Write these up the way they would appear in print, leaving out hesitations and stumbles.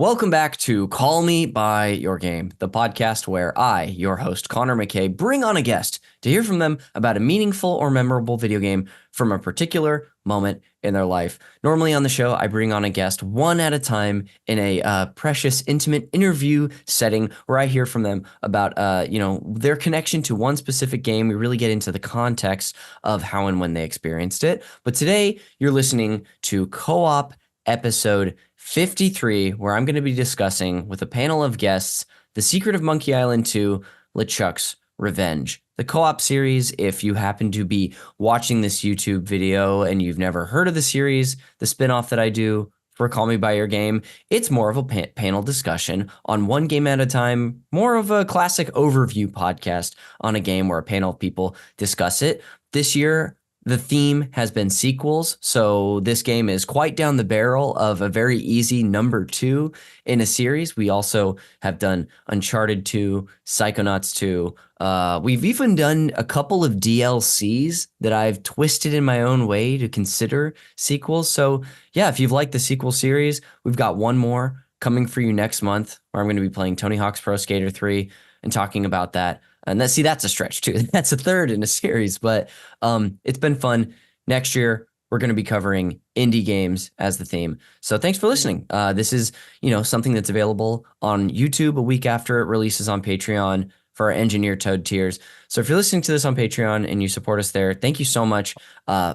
Welcome back to Call Me By Your Game, the podcast where I, your host, Connor McCabe, bring on a guest to hear from them about a meaningful or memorable video game from a particular moment in their life. Normally on the show, I bring on a guest one at a time in a precious, intimate interview setting where I hear from them about, their connection to one specific game. We really get into the context of how and when they experienced it. But today, you're listening to Co-op episode 53, where I'm going to be discussing with a panel of guests The Secret of Monkey Island 2, LeChuck's Revenge. The co-op series, if you happen to be watching this YouTube video and you've never heard of the series, the spinoff that I do for Call Me By Your Game, it's more of a panel discussion on one game at a time, more of a classic overview podcast on a game where a panel of people discuss it. This year, the theme has been sequels, so this game is quite down the barrel of a very easy number 2 in a series. We also have done Uncharted 2, Psychonauts 2. We've even done a couple of DLCs that I've twisted in my own way to consider sequels. So yeah, if you've liked the sequel series, we've got one more coming for you next month where I'm going to be playing Tony Hawk's Pro Skater 3 and talking about that. And that's a stretch too. That's a third in a series, but it's been fun. Next year, we're going to be covering indie games as the theme. So thanks for listening. This is, something that's available on YouTube a week after it releases on Patreon for our Engineer Toad tiers. So if you're listening to this on Patreon and you support us there, thank you so much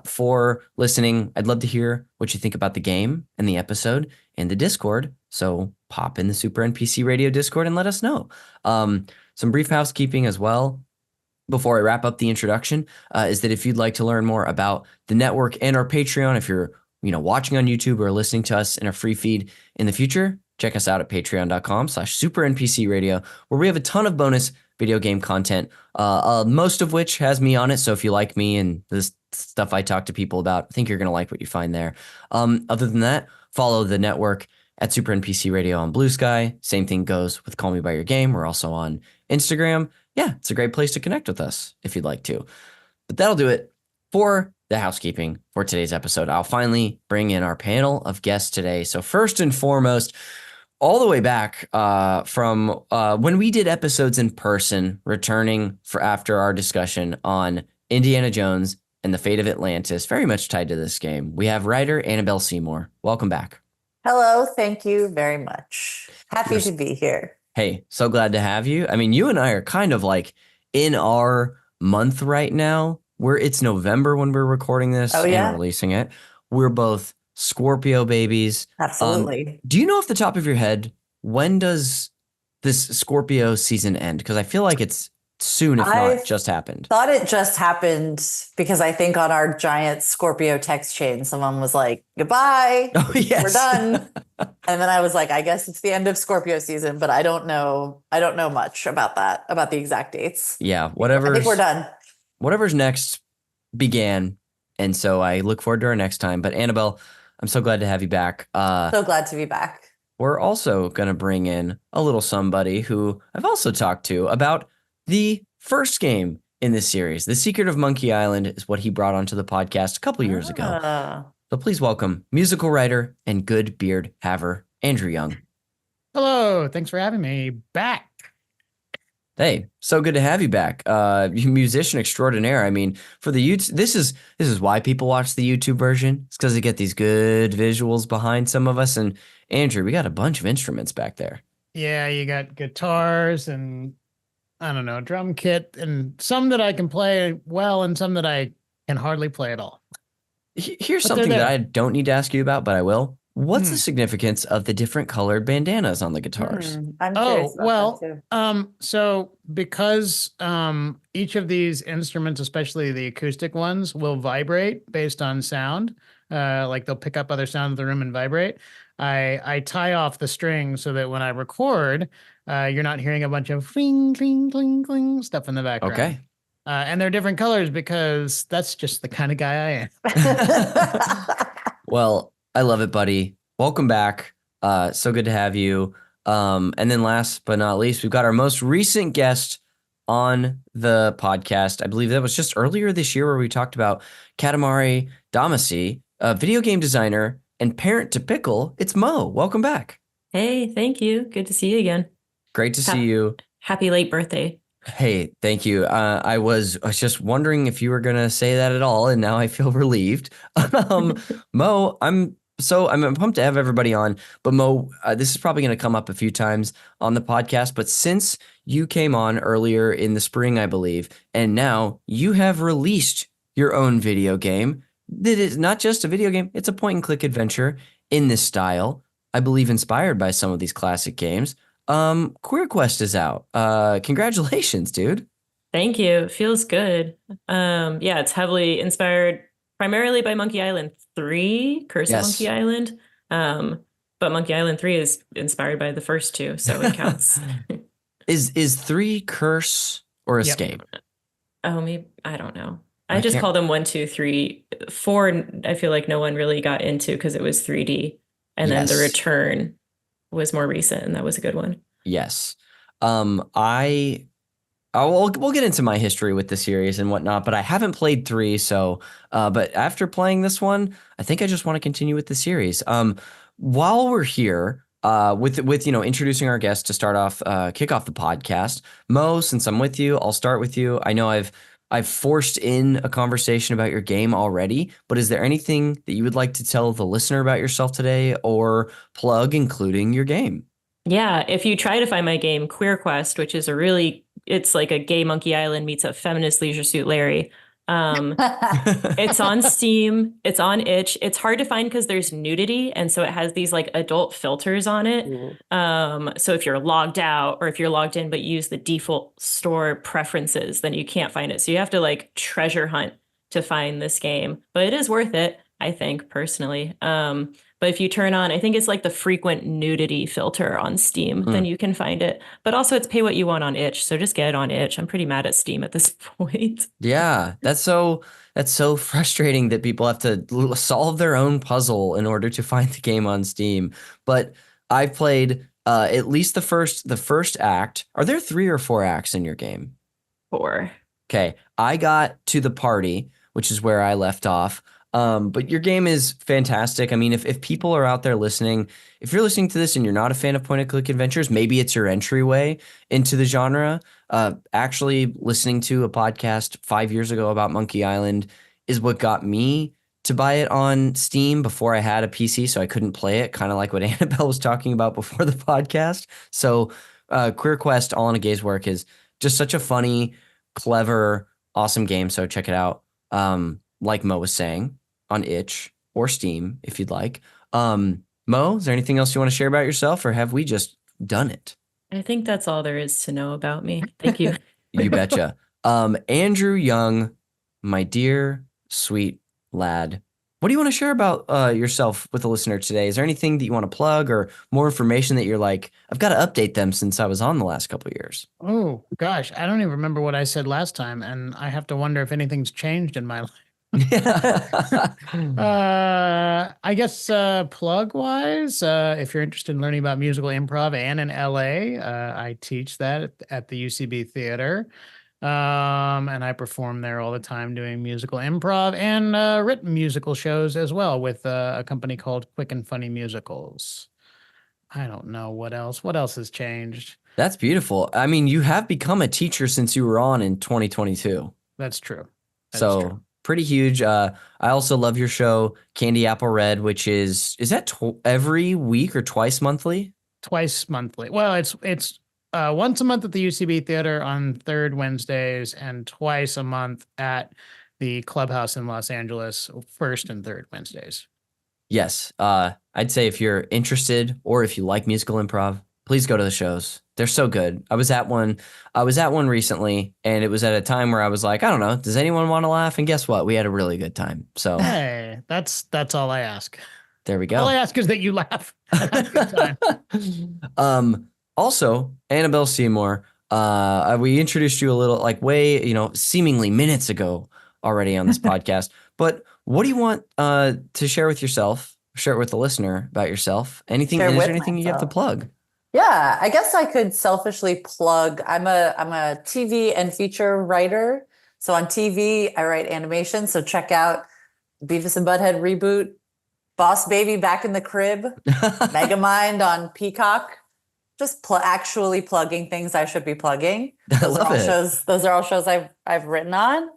for listening. I'd love to hear what you think about the game and the episode in the Discord. So pop in the Super NPC Radio Discord and let us know. Some brief housekeeping as well before I wrap up the introduction is that if you'd like to learn more about the network and our Patreon, if you're watching on YouTube or listening to us in a free feed in the future, check us out at patreon.com/supernpcradio, where we have a ton of bonus video game content, most of which has me on it. So if you like me and this stuff I talk to people about, I think you're going to like what you find there. Other than that, follow the network at Super NPC Radio on Blue Sky. Same thing goes with Call Me By Your Game. We're also on Instagram. Yeah, it's a great place to connect with us if you'd like to. But that'll do it for the housekeeping for today's episode. I'll finally bring in our panel of guests today. So first and foremost, all the way back from when we did episodes in person, returning for after our discussion on Indiana Jones and the Fate of Atlantis, very much tied to this game, we have writer Annabel Seymour. Welcome back. Hello, thank you very much. Happy to be here. Hey, so glad to have you. I mean, you and I are kind of like in our month right now, where it's November when we're recording this and releasing it. We're both Scorpio babies. Absolutely. Do you know off the top of your head, when does this Scorpio season end? Because I feel like it's soon, if not just happened. Thought it just happened because I think on our giant Scorpio text chain, someone was like, goodbye, we're done. And then I was like, I guess it's the end of Scorpio season, but I don't know much about that, about the exact dates. Yeah, I think we're done. Whatever's next began. And so I look forward to our next time. But Annabel, I'm so glad to have you back. So glad to be back. We're also going to bring in a little somebody who I've also talked to about the first game in this series. The Secret of Monkey Island is what he brought onto the podcast a couple years ago. So please welcome musical writer and good beard haver, Andrew Young. Hello. Thanks for having me back. Hey, so good to have you back. You musician extraordinaire. I mean, for the YouTube, this is why people watch the YouTube version. It's because they get these good visuals behind some of us. And Andrew, we got a bunch of instruments back there. Yeah, you got guitars and I don't know, drum kit, and some that I can play well and some that I can hardly play at all. Here's something that I don't need to ask you about, but I will. What's the significance of the different colored bandanas on the guitars? I'm curious about that too. So because each of these instruments, especially the acoustic ones, will vibrate based on sound. Like they'll pick up other sounds in the room and vibrate. I tie off the strings so that when I record, you're not hearing a bunch of cling, cling, cling, cling stuff in the background. Okay. And they're different colors because that's just the kind of guy I am. Well, I love it, buddy. Welcome back. So good to have you. And then last but not least, we've got our most recent guest on the podcast. I believe that was just earlier this year where we talked about Katamari Damacy, a video game designer and parent to Pickle. It's Mo. Welcome back. Hey, thank you. Good to see you again. Great to see you. Happy late birthday. Hey, thank you. I was just wondering if you were gonna say that at all, and now I feel relieved. Mo, I'm pumped to have everybody on. But Mo, this is probably gonna come up a few times on the podcast. But since you came on earlier in the spring, I believe, and now you have released your own video game that is not just a video game; it's a point-and-click adventure in this style. I believe inspired by some of these classic games. Queer Quest is out. Congratulations, dude. Thank you. It feels good. Yeah, it's heavily inspired primarily by Monkey Island 3, Curse of Monkey Island. But Monkey Island 3 is inspired by the first two, so it counts. Is 3 Curse or Escape? Oh, maybe I don't know. I just call them 1, 2, 3. 4, I feel like no one really got into because it was 3D. And then the Return was more recent, and that was a good one. Yes. We'll get into my history with the series and whatnot, but I haven't played 3, so but after playing this one, I think I just want to continue with the series. While we're here, with introducing our guests to start off, kick off the podcast, Mo, since I'm with you, I'll start with you. I know I've forced in a conversation about your game already, but is there anything that you would like to tell the listener about yourself today or plug, including your game? Yeah, if you try to find my game, Queer Quest, which is it's like a gay Monkey Island meets a feminist Leisure Suit Larry. It's on Steam, it's on itch. It's hard to find because there's nudity, and so it has these like adult filters on it. So if you're logged out or if you're logged in but use the default store preferences, then you can't find it. So you have to like treasure hunt to find this game, but it is worth it, I think, personally. But if you turn on, I think it's like the frequent nudity filter on Steam, then you can find it. But also it's pay what you want on itch. So just get it on itch. I'm pretty mad at Steam at this point. Yeah, that's so frustrating that people have to solve their own puzzle in order to find the game on Steam. But I've played at least the first act. Are there 3 or 4 acts in your game? 4. Okay, I got to the party, which is where I left off. But your game is fantastic. I mean, if people are out there listening, if you're listening to this and you're not a fan of point-and-click adventures, maybe it's your entryway into the genre. Actually listening to a podcast 5 years ago about Monkey Island is what got me to buy it on Steam before I had a PC, so I couldn't play it, kind of like what Annabelle was talking about before the podcast. So Queer Quest, All in a Gay's Work, is just such a funny, clever, awesome game, so check it out. Like Mo was saying, on itch or Steam if you'd like. Mo, is there anything else you want to share about yourself, or have we just done it? I think that's all there is to know about me. Thank you. You betcha. Andrew Young, my dear sweet lad, what do you want to share about yourself with the listener today? Is there anything that you want to plug or more information that you're like, I've got to update them since I was on the last couple of years? Oh gosh, I don't even remember what I said last time, and I have to wonder if anything's changed in my life. I guess plug wise, if you're interested in learning about musical improv and in LA, I teach that at the UCB Theater. And I perform there all the time doing musical improv and written musical shows as well with a company called Quick and Funny Musicals. I don't know what else. What else has changed? That's beautiful. I mean, you have become a teacher since you were on in 2022. That's true. So pretty huge. I also love your show, Candy Apple Red, which is that every week or twice monthly? Twice monthly. Well, it's once a month at the UCB Theater on third Wednesdays and twice a month at the Clubhouse in Los Angeles, first and third Wednesdays. Yes. I'd say if you're interested or if you like musical improv, please go to the shows. They're so good. I was at one recently, and it was at a time where I was like, I don't know, does anyone want to laugh? And guess what? We had a really good time. So hey, that's all I ask. There we go. All I ask is that you laugh. Have a good time. Also, Annabel Seymour, we introduced you a little seemingly minutes ago already on this podcast. But what do you want to share with yourself? Share it with the listener about yourself. Anything? Is there anything you have to plug? Yeah, I guess I could selfishly plug. I'm a TV and feature writer. So on TV, I write animation. So check out Beavis and Butthead Reboot Boss Baby Back in the Crib, Megamind on Peacock. Just actually plugging things I should be plugging. Those are all shows I've written on.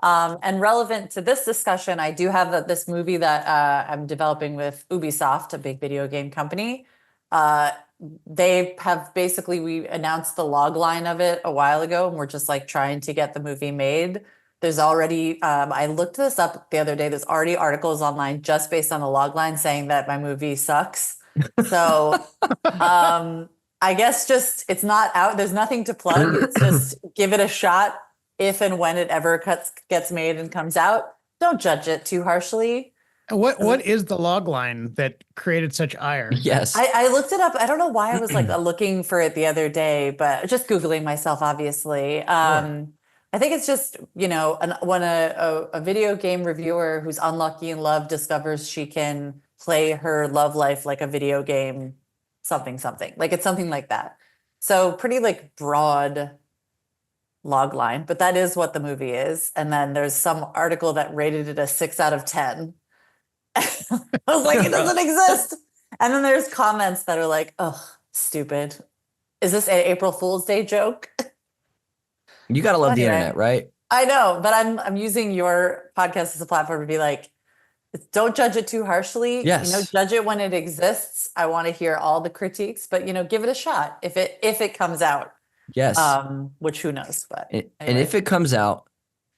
And relevant to this discussion, I do have this movie that I'm developing with Ubisoft, a big video game company. They have we announced the log line of it a while ago, and we're just like trying to get the movie made. There's already, I looked this up the other day, there's already articles online just based on the log line saying that my movie sucks. So I guess just, it's not out, there's nothing to plug. It's just give it a shot if and when it ever gets made and comes out. Don't judge it too harshly. What is the log line that created such ire? Yes. I looked it up. I don't know why I was like looking for it the other day, but just Googling myself, obviously. I think it's just, when a video game reviewer who's unlucky in love discovers she can play her love life like a video game, something. Like it's something like that. So pretty like broad log line, but that is what the movie is. And then there's some article that rated it a 6 out of 10. I was like, it doesn't exist. And then there's comments that are like, oh, stupid. Is this an April Fool's Day joke? You gotta love the internet, right? I know, but I'm using your podcast as a platform to be like, don't judge it too harshly. Yes. Judge it when it exists. I want to hear all the critiques, but give it a shot if it comes out. Yes. Which who knows? But anyway. And if it comes out,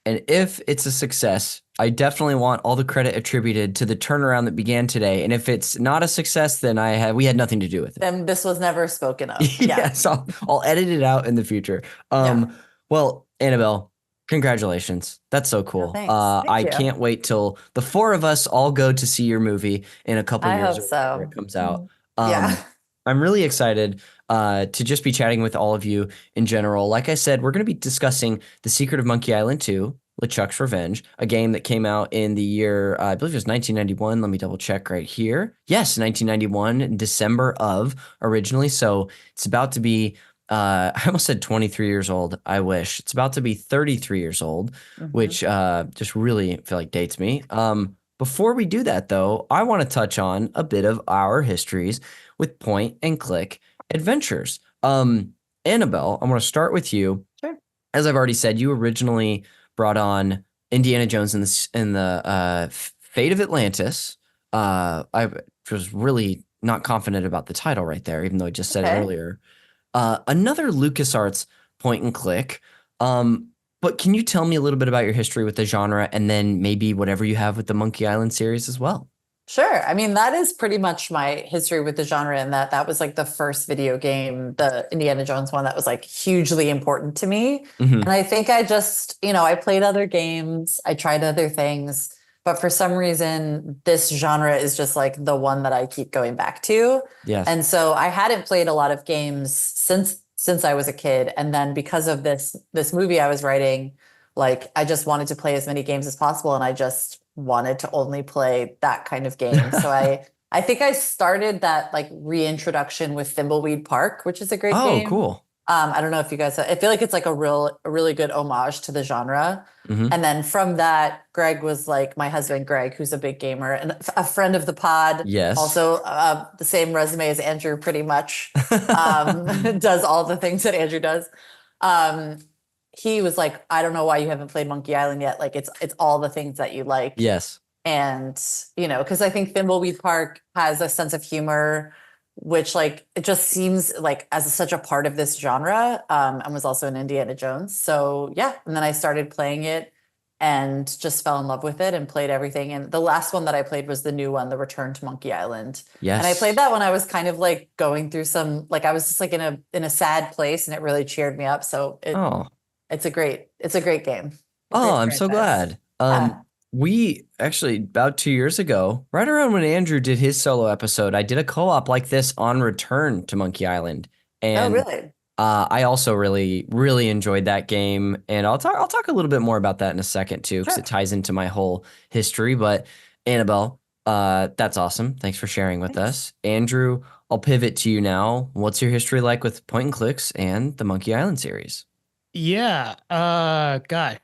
and if it's a success, I definitely want all the credit attributed to the turnaround that began today. And if it's not a success, then we had nothing to do with it. Then this was never spoken of. Yes, I'll edit it out in the future. Well, Annabel, congratulations. That's so cool. Thank I you. can't wait till the 4 of us all go to see your movie in a couple years hope so. when it comes out. Yeah. I'm really excited to just be chatting with all of you in general. Like I said, we're going to be discussing The Secret of Monkey Island 2, LeChuck's Revenge, a game that came out in the year, I believe it was 1991. Let me double check right here. Yes, 1991, December of originally. So it's about to be, I almost said 23 years old. I wish. It's about to be 33 years old, which just really feel like dates me. Before we do that, though, I want to touch on a bit of our histories with point and click adventures. Annabel, I'm going to start with you. Sure. As I've already said, you originally brought on Indiana Jones in the Fate of Atlantis. I was really not confident about the title right there, even though I just said it earlier. Another LucasArts point and click. But can you tell me a little bit about your history with the genre and then maybe whatever you have with the Monkey Island series as well? Sure. I mean, that is pretty much my history with the genre, and that was like the first video game, the Indiana Jones one, that was like hugely important to me. And I think I just, I played other games, I tried other things, but for some reason, this genre is just like the one that I keep going back to. Yes. And so I hadn't played a lot of games since I was a kid. And then because of this movie I was writing, like I just wanted to play as many games as possible. And I just wanted to only play that kind of game. So I think I started that like reintroduction with Thimbleweed Park, which is a great game. Oh, cool. I don't know if you guys, I feel like it's like a really good homage to the genre. And then from that, Greg was like, my husband, Greg, who's a big gamer and a friend of the pod. Yes. Also the same resume as Andrew pretty much, does all the things that Andrew does. He was like, I don't know why you haven't played Monkey Island yet. Like it's all the things that you like. Yes. And, because I think Thimbleweed Park has a sense of humor, which like, it just seems like as such a part of this genre, and was also in Indiana Jones. So yeah. And then I started playing it and just fell in love with it and played everything. And the last one that I played was the new one, The Return to Monkey Island. Yes. And I played that when I was kind of like going through some, like I was just like in a sad place, and it really cheered me up. So it's a great game. I'm so glad. We actually, about 2 years ago, right around when Andrew did his solo episode, I did a co-op like this on Return to Monkey Island. And really? I also really, really enjoyed that game. And I'll talk a little bit more about that in a second too, because it ties into my whole history. But Annabel, that's awesome. Thanks for sharing with us. Andrew, I'll pivot to you now. What's your history like with point and clicks and the Monkey Island series? Yeah. Gosh.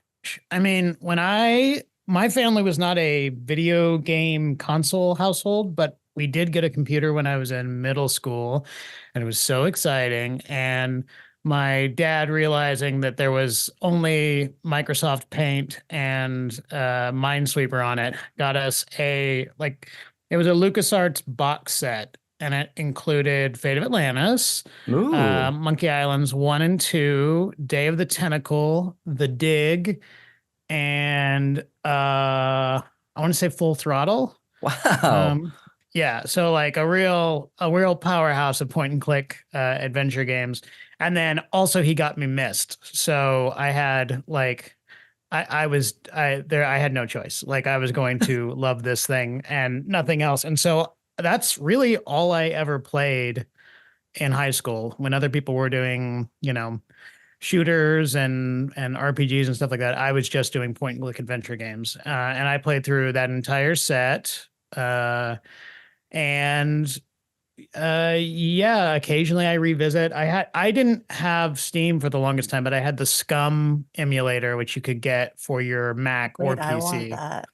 I mean, when I my family was not a video game console household, but we did get a computer when I was in middle school, and it was so exciting. And my dad, realizing that there was only Microsoft Paint and Minesweeper on it, got us it was a LucasArts box set, and it included Fate of Atlantis, Ooh. Monkey Islands 1 and 2, Day of the Tentacle, The Dig, and I want to say Full Throttle. Wow. Yeah, so like a real powerhouse of point and click adventure games. And then also he got me Myst. So I had like I had no choice. Like I was going to love this thing and nothing else. And so that's really all I ever played in high school when other people were doing, shooters and RPGs and stuff like that. I was just doing point and click adventure games. And I played through that entire set. And yeah, occasionally I revisit. I didn't have Steam for the longest time, but I had the Scum emulator, which you could get for your Mac or Wait, PC. I want that.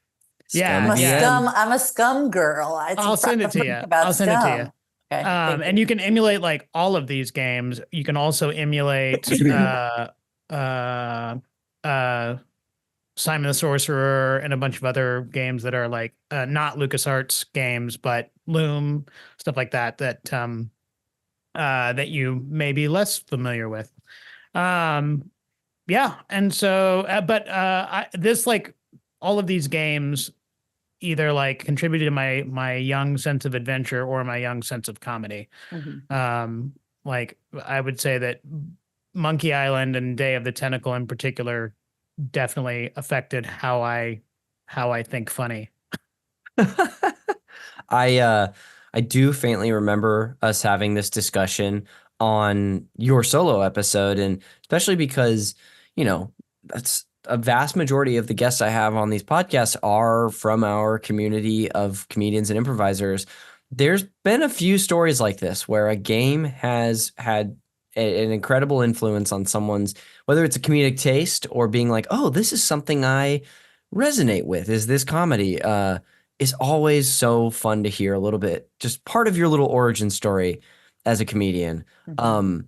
Yeah, I'm a Scum girl. I'll send it to you. I'll send it to you. Okay, and you can emulate like all of these games. You can also emulate Simon the Sorcerer and a bunch of other games that are like not LucasArts games, but Loom, stuff like that that you may be less familiar with. Yeah, and so this like all of these games either like contributed to my young sense of adventure or my young sense of comedy. Mm-hmm. Like I would say that Monkey Island and Day of the Tentacle in particular definitely affected how I think funny. I do faintly remember us having this discussion on your solo episode, and especially because, that's a vast majority of the guests I have on these podcasts are from our community of comedians and improvisers. There's been a few stories like this where a game has had an incredible influence on someone's, whether it's a comedic taste or being like, oh, this is something I resonate with. Is this comedy? Is always so fun to hear a little bit, just part of your little origin story as a comedian. Mm-hmm.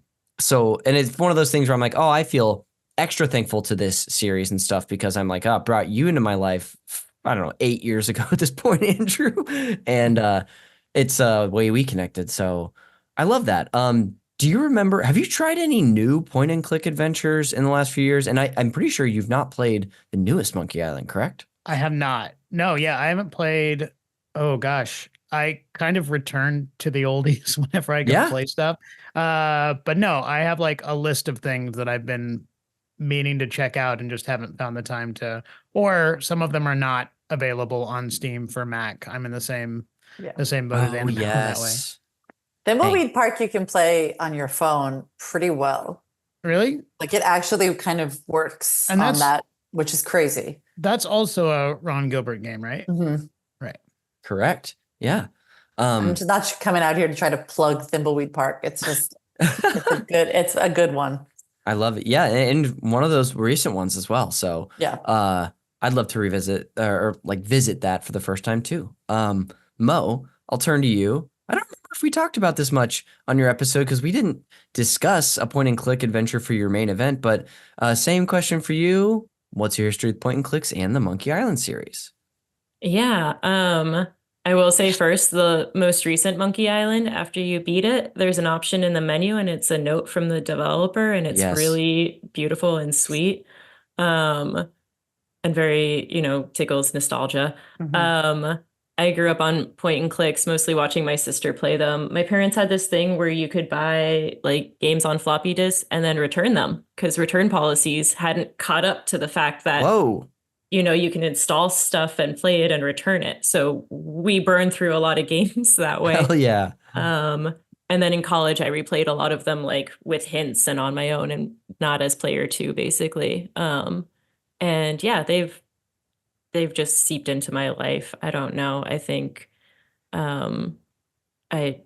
And it's one of those things where I'm like, oh, I feel extra thankful to this series and stuff because I'm like, oh, brought you into my life, I don't know, 8 years ago at this point, Andrew. And it's a way we connected. So I love that. Do you remember, have you tried any new point and click adventures in the last few years? And I'm pretty sure you've not played the newest Monkey Island, correct? I have not. No, yeah, I haven't played. Oh gosh, I kind of return to the oldies whenever I go play stuff. But no, I have like a list of things that I've been meaning to check out and just haven't found the time to, or some of them are not available on Steam for Mac. I'm in the same boat as Annabel that way. Thimbleweed Park you can play on your phone pretty well. Really? Like it actually kind of works and on that, which is crazy. That's also a Ron Gilbert game, right? Mm-hmm. Right. Correct. Yeah. I'm just not coming out here to try to plug Thimbleweed Park. It's just it's a good one. I love it. Yeah, and one of those recent ones as well. So yeah, I'd love to revisit or like visit that for the first time too. Mo, I'll turn to you. I don't remember if we talked about this much on your episode because we didn't discuss a point and click adventure for your main event, but same question for you. What's your history with point and clicks and the Monkey Island series? Yeah. I will say first, the most recent Monkey Island, after you beat it, there's an option in the menu and it's a note from the developer and it's really beautiful and sweet. And very, tickles nostalgia. Mm-hmm. I grew up on point and clicks, mostly watching my sister play them. My parents had this thing where you could buy like games on floppy disks and then return them because return policies hadn't caught up to the fact that, you can install stuff and play it and return it. So we burned through a lot of games that way. Hell yeah. And then in college, I replayed a lot of them like with hints and on my own and not as player two, basically. And yeah, they've just seeped into my life. I don't know. I think I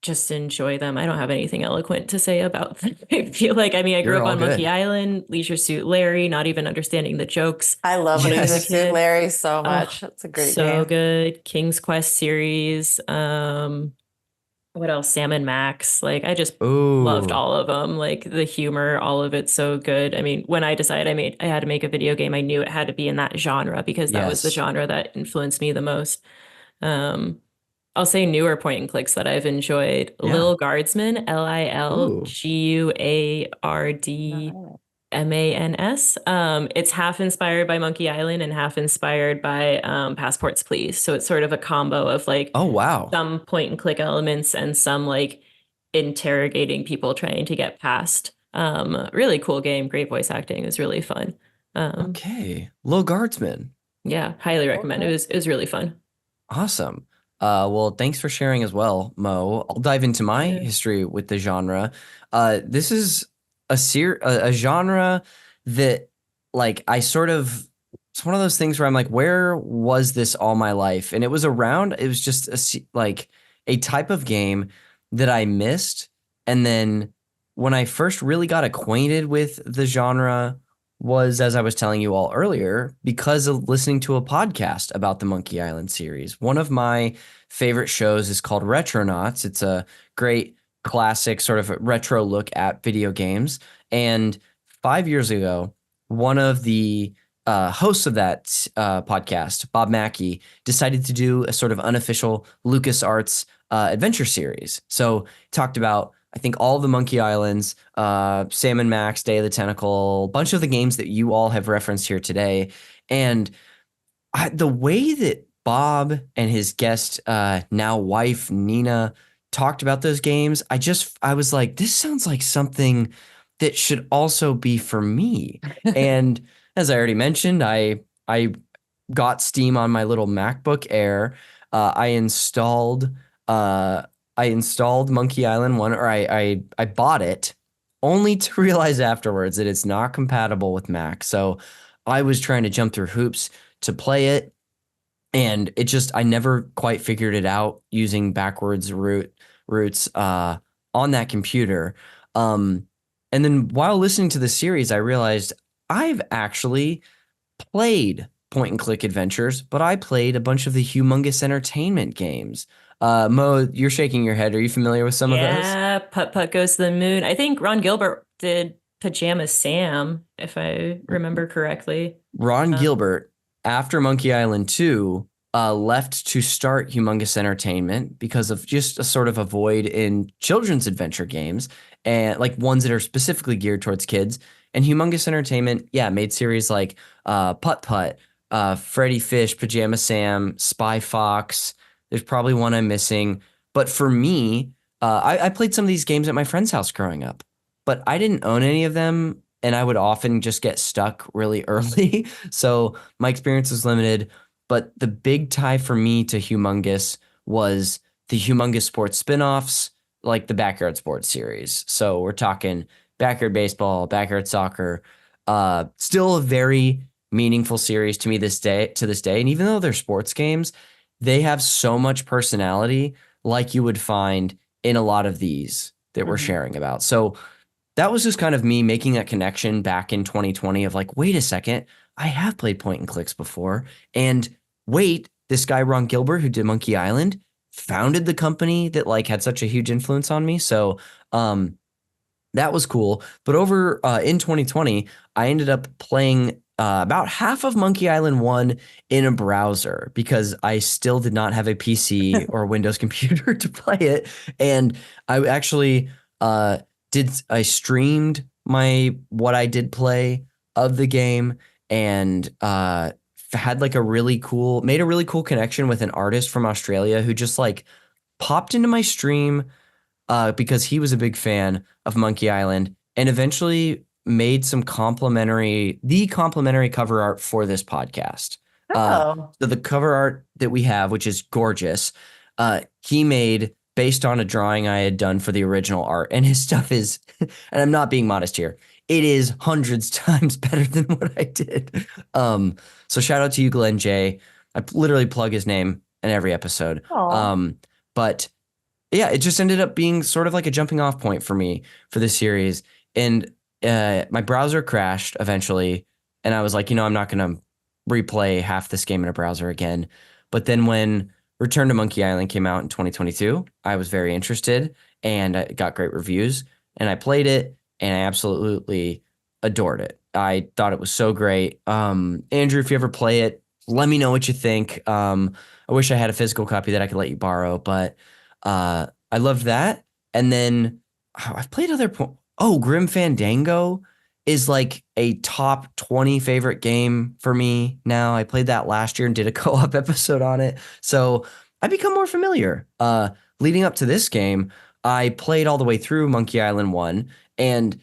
just enjoy them. I don't have anything eloquent to say about them. I feel like, I mean, I grew up on Monkey Island, Leisure Suit Larry, not even understanding the jokes. I love Leisure Suit Larry so much. That's a great game. So good. King's Quest series. What else? Sam and Max. Like, I just loved all of them. Like, the humor, all of it's so good. I mean, when I decided I had to make a video game, I knew it had to be in that genre because that was the genre that influenced me the most. I'll say newer point and clicks that I've enjoyed. Lil Guardsman, LILGUARDMANS. It's half inspired by Monkey Island and half inspired by Passports, Please. So it's sort of a combo of like, some point and click elements and some like interrogating people trying to get past. Really cool game. Great voice acting. It was really fun. Lil Guardsman. Yeah, highly recommend. It was really fun. Awesome. Well, thanks for sharing as well, Mo. I'll dive into my history with the genre. This is a genre that, like, it's one of those things where I'm like, where was this all my life? And it was just a type of game that I missed. And then when I first really got acquainted with the genre was, as I was telling you all earlier, because of listening to a podcast about the Monkey Island series. One of my favorite shows is called Retronauts. It's a great classic sort of retro look at video games. And 5 years ago, one of the hosts of that podcast, Bob Mackey, decided to do a sort of unofficial LucasArts adventure series. So talked about, I think, all the Monkey Islands, Sam and Max, Day of the Tentacle, a bunch of the games that you all have referenced here today. And the way that Bob and his guest, now wife, Nina, talked about those games, I was like, this sounds like something that should also be for me. And as I already mentioned, I got Steam on my little MacBook Air. I installed Monkey Island 1, or I bought it only to realize afterwards that it's not compatible with Mac. So I was trying to jump through hoops to play it, and I never quite figured it out using backwards routes on that computer. And then while listening to the series, I realized I've actually played point and click adventures, but I played a bunch of the Humongous Entertainment games. Mo, you're shaking your head. Are you familiar with some of those? Yeah, Putt Putt Goes to the Moon. I think Ron Gilbert did Pajama Sam, if I remember correctly. Ron Gilbert, after Monkey Island 2, left to start Humongous Entertainment because of just a sort of a void in children's adventure games, and like ones that are specifically geared towards kids. And Humongous Entertainment, made series like Putt Putt, Freddy Fish, Pajama Sam, Spy Fox. There's probably one I'm missing. But for me, I played some of these games at my friend's house growing up, but I didn't own any of them, and I would often just get stuck really early. So my experience was limited. But the big tie for me to Humongous was the Humongous Sports spinoffs, like the Backyard Sports series. So we're talking Backyard Baseball, Backyard Soccer. Still a very meaningful series to me to this day. And even though they're sports games, they have so much personality, like you would find in a lot of these that we're sharing about. So that was just kind of me making that connection back in 2020 of like, wait a second, I have played point and clicks before. And wait, this guy, Ron Gilbert, who did Monkey Island, founded the company that like had such a huge influence on me. So that was cool. But over in 2020, I ended up playing about half of Monkey Island 1 in a browser because I still did not have a PC or a Windows computer to play it. And I actually I streamed what I did play of the game, and had like made a really cool connection with an artist from Australia who just like popped into my stream because he was a big fan of Monkey Island, and eventually made some complimentary cover art for this podcast. So the cover art that we have, which is gorgeous, he made based on a drawing I had done for the original art. And his stuff is, and I'm not being modest here, it is hundreds times better than what I did. So shout out to you, Glenn J. I literally plug his name in every episode. But yeah, it just ended up being sort of like a jumping off point for me for this series. And my browser crashed eventually, and I was like, I'm not going to replay half this game in a browser again. But then when Return to Monkey Island came out in 2022, I was very interested, and it got great reviews, and I played it, and I absolutely adored it. I thought it was so great. Andrew, if you ever play it, let me know what you think. I wish I had a physical copy that I could let you borrow, but I loved that. And then I've played other. Grim Fandango is like a top 20 favorite game for me now. I played that last year and did a co-op episode on it. So I become more familiar. Leading up to this game, I played all the way through Monkey Island 1, and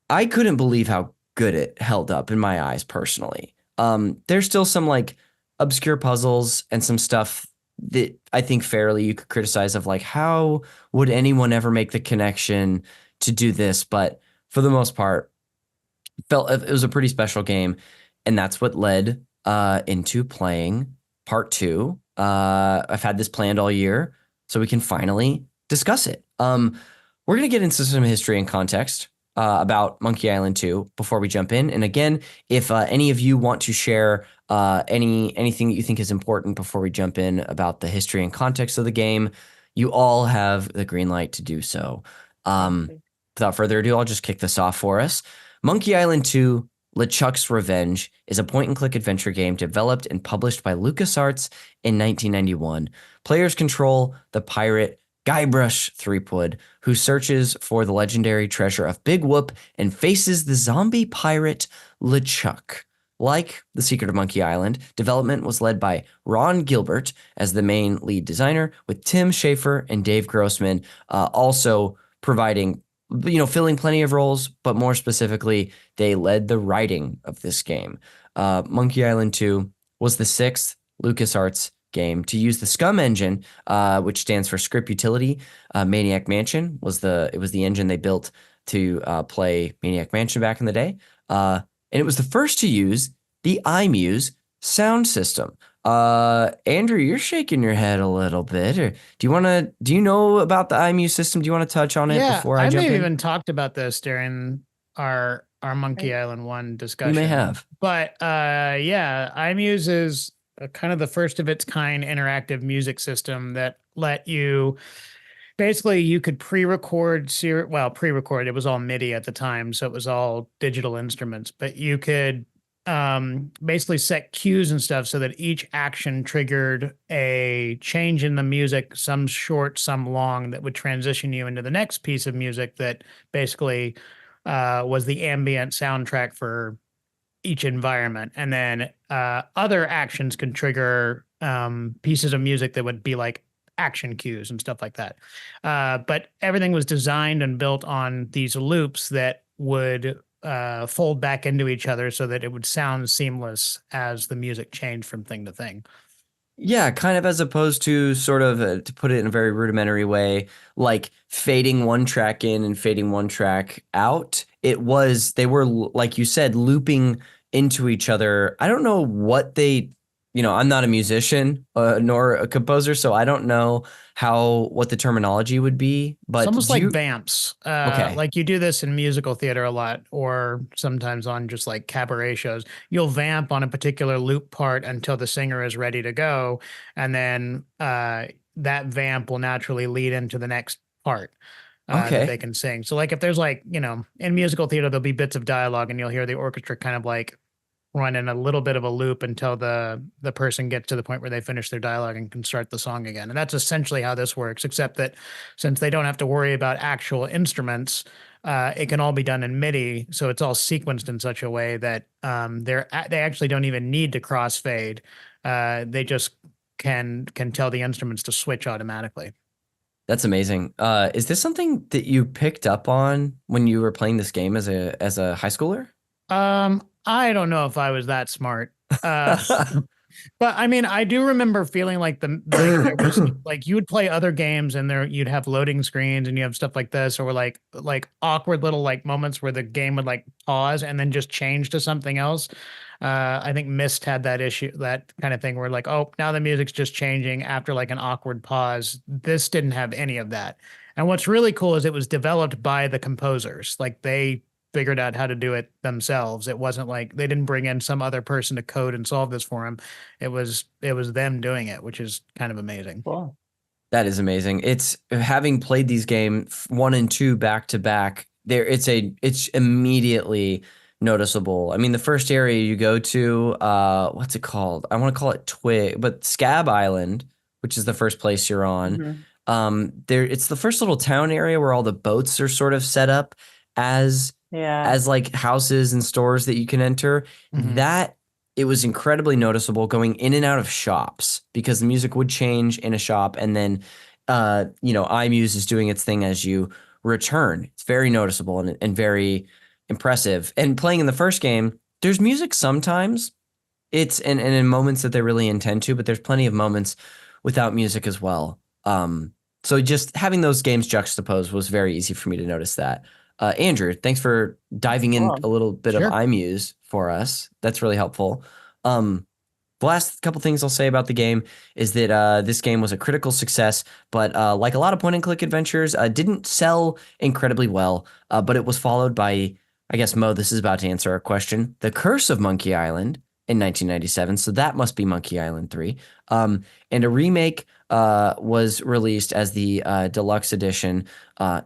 I couldn't believe how good it held up in my eyes personally. There's still some like obscure puzzles and some stuff that I think fairly you could criticize of like, how would anyone ever make the connection to do this? But for the most part, it was a pretty special game. And that's what led into playing part 2. I've had this planned all year, so we can finally discuss it. We're going to get into some history and context about Monkey Island 2 before we jump in. And again, if any of you want to share anything that you think is important before we jump in about the history and context of the game, you all have the green light to do so. Without further ado, I'll just kick this off for us. Monkey Island 2, LeChuck's Revenge is a point-and-click adventure game developed and published by LucasArts in 1991. Players control the pirate Guybrush Threepwood, who searches for the legendary treasure of Big Whoop and faces the zombie pirate LeChuck. Like The Secret of Monkey Island, development was led by Ron Gilbert as the main lead designer, with Tim Schafer and Dave Grossman also providing, filling plenty of roles, but more specifically, they led the writing of this game. Monkey Island 2 was the 6th LucasArts game to use the SCUM engine, which stands for Script Utility. Maniac Mansion was the engine they built to play Maniac Mansion back in the day. And it was the first to use the iMuse sound system. Andrew, you're shaking your head a little bit. Or do you know about the iMuse system? Do you want to touch on it before I jump in? I may have even talked about this during our Monkey Island 1 discussion. You may have. But iMuse is kind of the first of its kind interactive music system that let you basically, you could pre-record, it was all MIDI at the time, so it was all digital instruments, but you could basically set cues and stuff so that each action triggered a change in the music, some short, some long, that would transition you into the next piece of music that basically was the ambient soundtrack for each environment. And then other actions could trigger pieces of music that would be like action cues and stuff like that. But everything was designed and built on these loops that would fold back into each other so that it would sound seamless as the music changed from thing to thing. Yeah, kind of as opposed to sort of, to put it in a very rudimentary way, like fading one track in and fading one track out. They were, like you said, looping into each other. I don't know what they, I'm not a musician nor a composer, so I don't know what the terminology would be. But it's almost like vamps. Okay. Like you do this in musical theater a lot, or sometimes on just like cabaret shows. You'll vamp on a particular loop part until the singer is ready to go, and then that vamp will naturally lead into the next part. That they can sing. So like if there's like, in musical theater, there'll be bits of dialogue and you'll hear the orchestra kind of like run in a little bit of a loop until the person gets to the point where they finish their dialogue and can start the song again. And that's essentially how this works, except that since they don't have to worry about actual instruments, it can all be done in MIDI. So it's all sequenced in such a way that they actually don't even need to crossfade. They just can tell the instruments to switch automatically. That's amazing. Is this something that you picked up on when you were playing this game as a high schooler? I don't know if I was that smart. But I mean, I do remember feeling like there was, like you would play other games and you'd have loading screens and you have stuff like this, or like awkward little like moments where the game would like pause and then just change to something else. I think Myst had that issue, that kind of thing where like, oh, now the music's just changing after like an awkward pause. This didn't have any of that. And what's really cool is it was developed by the composers. Like they figured out how to do it themselves. It wasn't like they didn't bring in some other person to code and solve this for them. It was them doing it, which is kind of amazing. Cool. That is amazing. It's having played these games 1 and 2 back to back. It's immediately noticeable. I mean, the first area you go to, what's it called? I want to call it Twig, but Scab Island, which is the first place you're on. It's the first little town area where all the boats are sort of set up as like houses and stores that you can enter. That it was incredibly noticeable going in and out of shops because the music would change in a shop, and then iMuse is doing its thing as you return. It's very noticeable and very impressive. And playing in the first game, there's music sometimes. It's and in moments that they really intend to, but there's plenty of moments without music as well. So just having those games juxtaposed was very easy for me to notice that. Andrew, thanks for diving in a little bit of iMuse for us. That's really helpful. The last couple things I'll say about the game is that this game was a critical success, but like a lot of point-and-click adventures, didn't sell incredibly well, but it was followed by, I guess, Mo, this is about to answer our question, The Curse of Monkey Island in 1997, so that must be Monkey Island 3. And a remake was released as the deluxe edition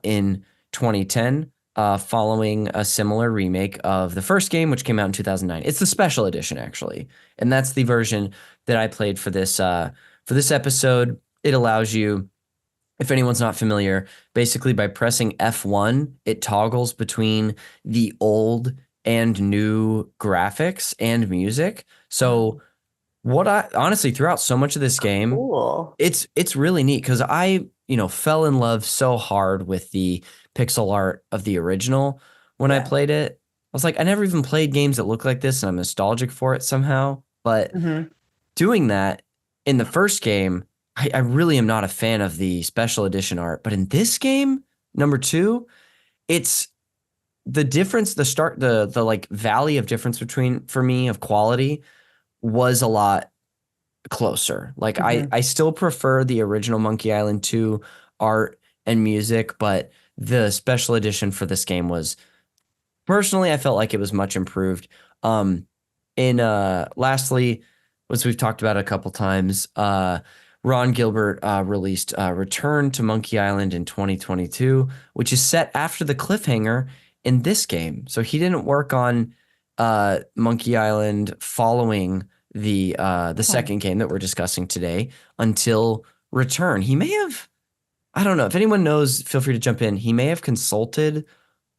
in 2010, following a similar remake of the first game, which came out in 2009. It's the special edition, actually, and that's the version that I played for this episode. It allows you, if anyone's not familiar, basically by pressing F1, it toggles between the old and new graphics and music. So what I honestly throughout so much of this game, it's really neat because I fell in love so hard with the pixel art of the original when I played it. I was like, I never even played games that look like this, and I'm nostalgic for it somehow. But doing that in the first game, I really am not a fan of the special edition art. But in this game, number 2, it's the difference, the like valley of difference between, for me, of quality was a lot closer. Like I still prefer the original Monkey Island 2 art and music, but the special edition for this game was, personally, I felt like it was much improved. Lastly, as we've talked about a couple times, Ron Gilbert released Return to Monkey Island in 2022, which is set after the cliffhanger in this game. So he didn't work on Monkey Island following the second game that we're discussing today until Return. He may have, I don't know, if anyone knows, feel free to jump in. He may have consulted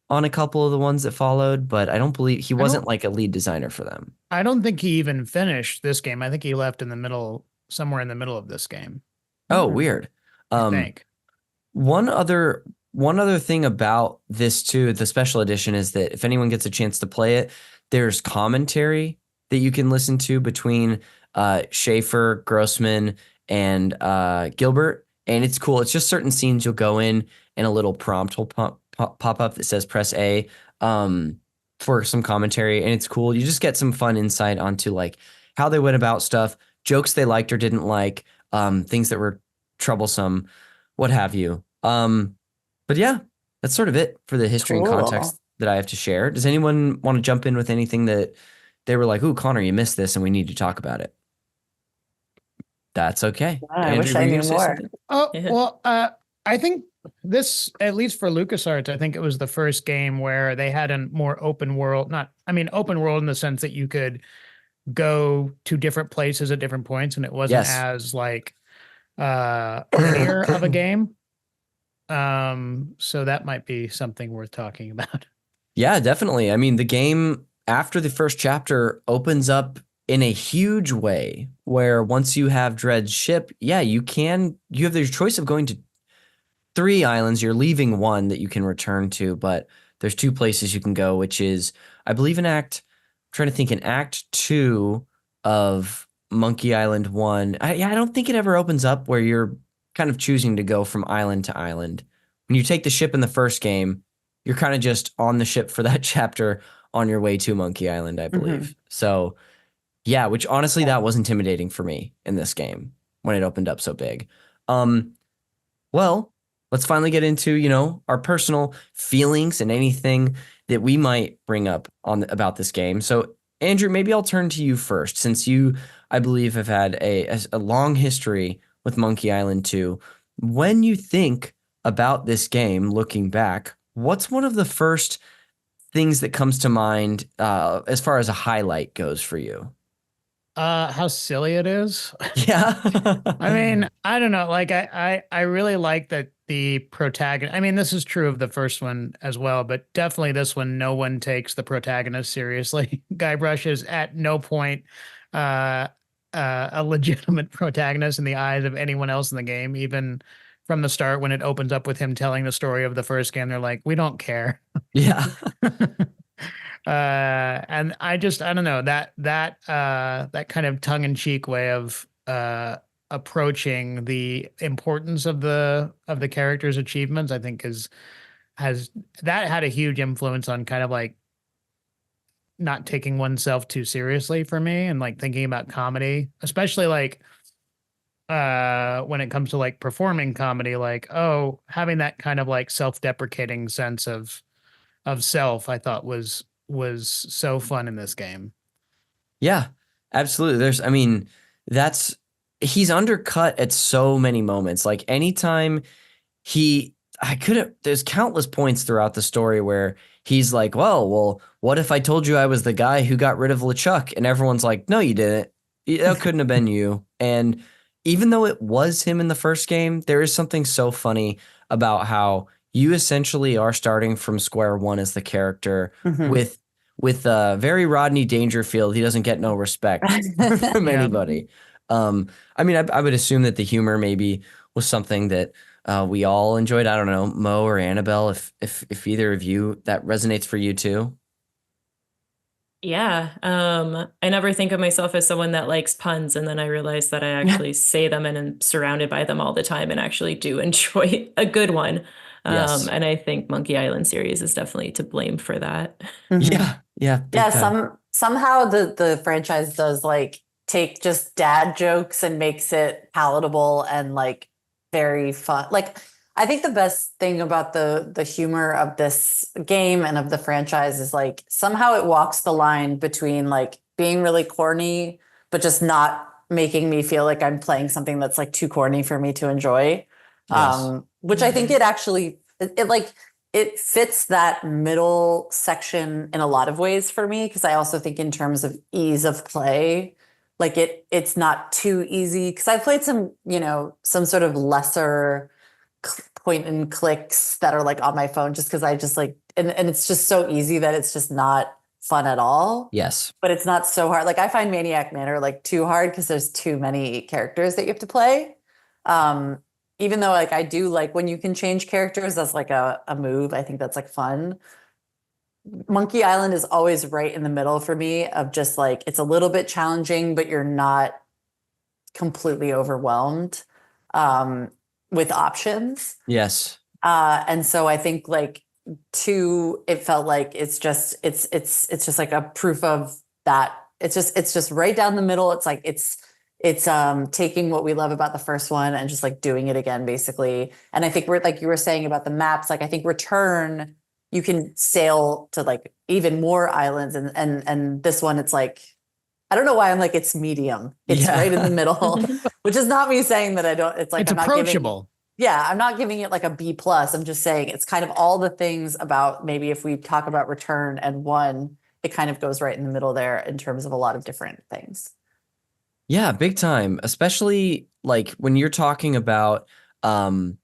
on a couple of the ones that followed, but I don't believe he wasn't like a lead designer for them. I don't think he even finished this game. I think he left in the middle, somewhere in the middle of this game. Oh, weird. I think. One other thing about this too, the special edition, is that if anyone gets a chance to play it, there's commentary that you can listen to between Schaefer, Grossman, and Gilbert, and it's cool. It's just certain scenes you'll go in, and a little prompt will pop up that says press A for some commentary, and it's cool. You just get some fun insight onto like how they went about stuff, jokes they liked or didn't like, things that were troublesome, what have you. But yeah, that's sort of it for the history and context that I have to share. Does anyone want to jump in with anything that they were like, ooh, Connor, you missed this and we need to talk about it? That's okay. I wish I knew more. Well, I think this, at least for LucasArts, I think it was the first game where they had a more open world, open world in the sense that you could go to different places at different points, and it wasn't as like linear of a game. So that might be something worth talking about. Yeah, definitely. I mean, the game after the first chapter opens up in a huge way where once you have Dred's ship, you have the choice of going to 3 islands. You're leaving one that you can return to, but there's 2 places you can go, which is, I believe, in Act 2 of Monkey Island 1. I don't think it ever opens up where you're kind of choosing to go from island to island. When you take the ship in the first game, you're kind of just on the ship for that chapter on your way to Monkey Island, I believe. So Yeah, which honestly, that was intimidating for me in this game when it opened up so big. Well, let's finally get into, our personal feelings and anything that we might bring up about this game. So, Andrew, maybe I'll turn to you first, since you, I believe, have had a long history with Monkey Island 2. When you think about this game, looking back, what's one of the first things that comes to mind as far as a highlight goes for you? How silly it is. Yeah. I mean, I don't know. Like I really like that the protagonist, I mean, this is true of the first one as well, but definitely this one, no one takes the protagonist seriously. Guybrush is at no point a legitimate protagonist in the eyes of anyone else in the game. Even from the start, when it opens up with him telling the story of the first game, they're like, we don't care. Yeah. And I don't know, that kind of tongue-in-cheek way of approaching the importance of the character's achievements, I think has had a huge influence on kind of like not taking oneself too seriously for me, and like thinking about comedy, especially like when it comes to like performing comedy, like, oh, having that kind of like self-deprecating sense of self, I thought was so fun in this game. Yeah, absolutely. He's undercut at so many moments. Like anytime there's countless points throughout the story where he's like, well, what if I told you I was the guy who got rid of LeChuck? And everyone's like, no, you didn't. That couldn't have been you. And even though it was him in the first game, there is something so funny about how you essentially are starting from square one as the character with very Rodney Dangerfield. He doesn't get no respect from anybody. I mean, I would assume that the humor maybe was something that we all enjoyed. I don't know, Mo or Annabelle, if either of you, that resonates for you too. Yeah. I never think of myself as someone that likes puns, and then I realize that I actually say them and am surrounded by them all the time and actually do enjoy a good one. Yes. And I think Monkey Island series is definitely to blame for that. Yeah. Yeah. Somehow the franchise does like take just dad jokes and makes it palatable and like very fun. Like, I think the best thing about the humor of this game and of the franchise is like somehow it walks the line between like being really corny, but just not making me feel like I'm playing something that's like too corny for me to enjoy. Yes. Which I think it fits that middle section in a lot of ways for me, because I also think in terms of ease of play, like it's not too easy, because I've played some sort of lesser point and clicks that are like on my phone just because I just like and it's just so easy that it's just not fun at all. Yes. But it's not so hard. Like I find Maniac Manor like too hard because there's too many characters that you have to play. Even though like I do like when you can change characters as like a move, I think that's like fun. Monkey Island is always right in the middle for me of just like it's a little bit challenging, but you're not completely overwhelmed with options. Yes. And so I think like it felt like it's just like a proof of that. It's just right down the middle. It's like it's taking what we love about the first one and just like doing it again, basically. And I think we're like you were saying about the maps, like I think Return, you can sail to like even more islands, and this one it's like I don't know why I'm like it's medium. It's right in the middle, which is not me saying that I don't. It's like it's approachable. I'm not giving it like a B+. I'm just saying it's kind of all the things about maybe if we talk about Return and 1, it kind of goes right in the middle there in terms of a lot of different things. Yeah, big time. Especially like when you're talking about, the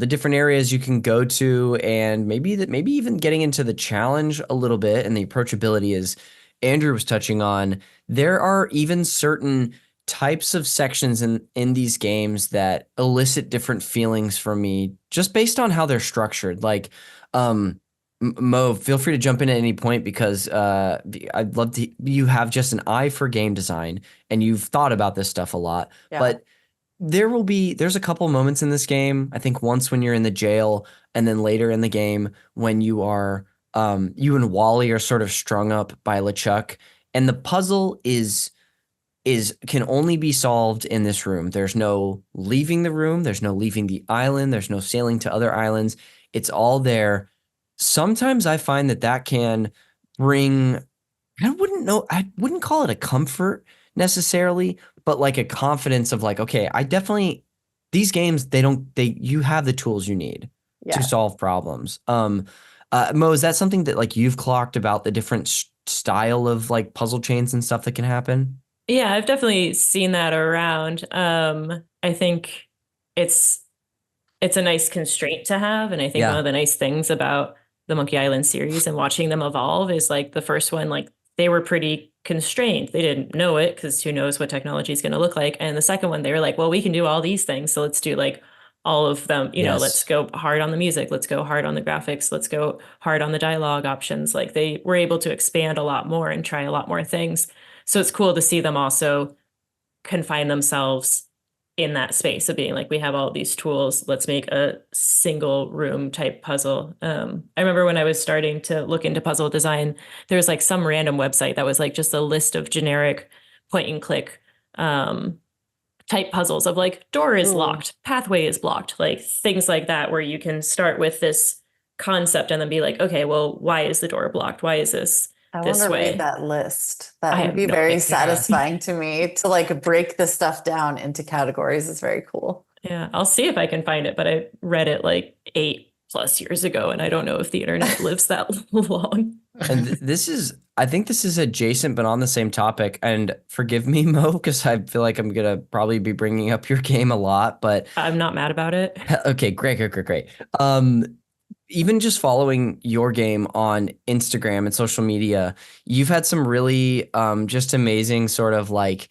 different areas you can go to, and maybe even getting into the challenge a little bit and the approachability, as Andrew was touching on. There are even certain types of sections in these games that elicit different feelings from me just based on how they're structured. Like, Mo, feel free to jump in at any point, because I'd love to. You have just an eye for game design and you've thought about this stuff a lot. Yeah. But there's a couple moments in this game. I think once when you're in the jail, and then later in the game when you are you and Wally are sort of strung up by LeChuck, and the puzzle is can only be solved in this room. There's no leaving the room. There's no leaving the island. There's no sailing to other islands. It's all there. Sometimes I find that can bring, I wouldn't call it a comfort necessarily, but like a confidence of like, okay, these games, you have the tools you need to solve problems. Mo, is that something that like you've clocked about the different style of like puzzle chains and stuff that can happen? Yeah, I've definitely seen that around. I think it's a nice constraint to have. And I think one of the nice things about the Monkey Island series and watching them evolve is like the first one, like they were pretty constrained. They didn't know it because who knows what technology is going to look like. And the second one, they were like, well, we can do all these things. So let's do like all of them, you know, let's go hard on the music. Let's go hard on the graphics. Let's go hard on the dialogue options. Like they were able to expand a lot more and try a lot more things. So it's cool to see them also confine themselves in that space of being like, we have all these tools. Let's make a single room type puzzle. I remember when I was starting to look into puzzle design, there was like some random website that was like just a list of generic point and click type puzzles of like door is locked, pathway is blocked, like things like that, where you can start with this concept and then be like, okay, well, why is the door blocked? Why is this? I want to read that list. That would be very satisfying to me to like break the stuff down into categories. It's very cool. Yeah, I'll see if I can find it, but I read it like 8+ years ago, and I don't know if the internet lives that long. And I think this is adjacent, but on the same topic. And forgive me, Mo, because I feel like I'm gonna probably be bringing up your game a lot, but I'm not mad about it. Okay, great. Even just following your game on Instagram and social media, you've had some really just amazing sort of like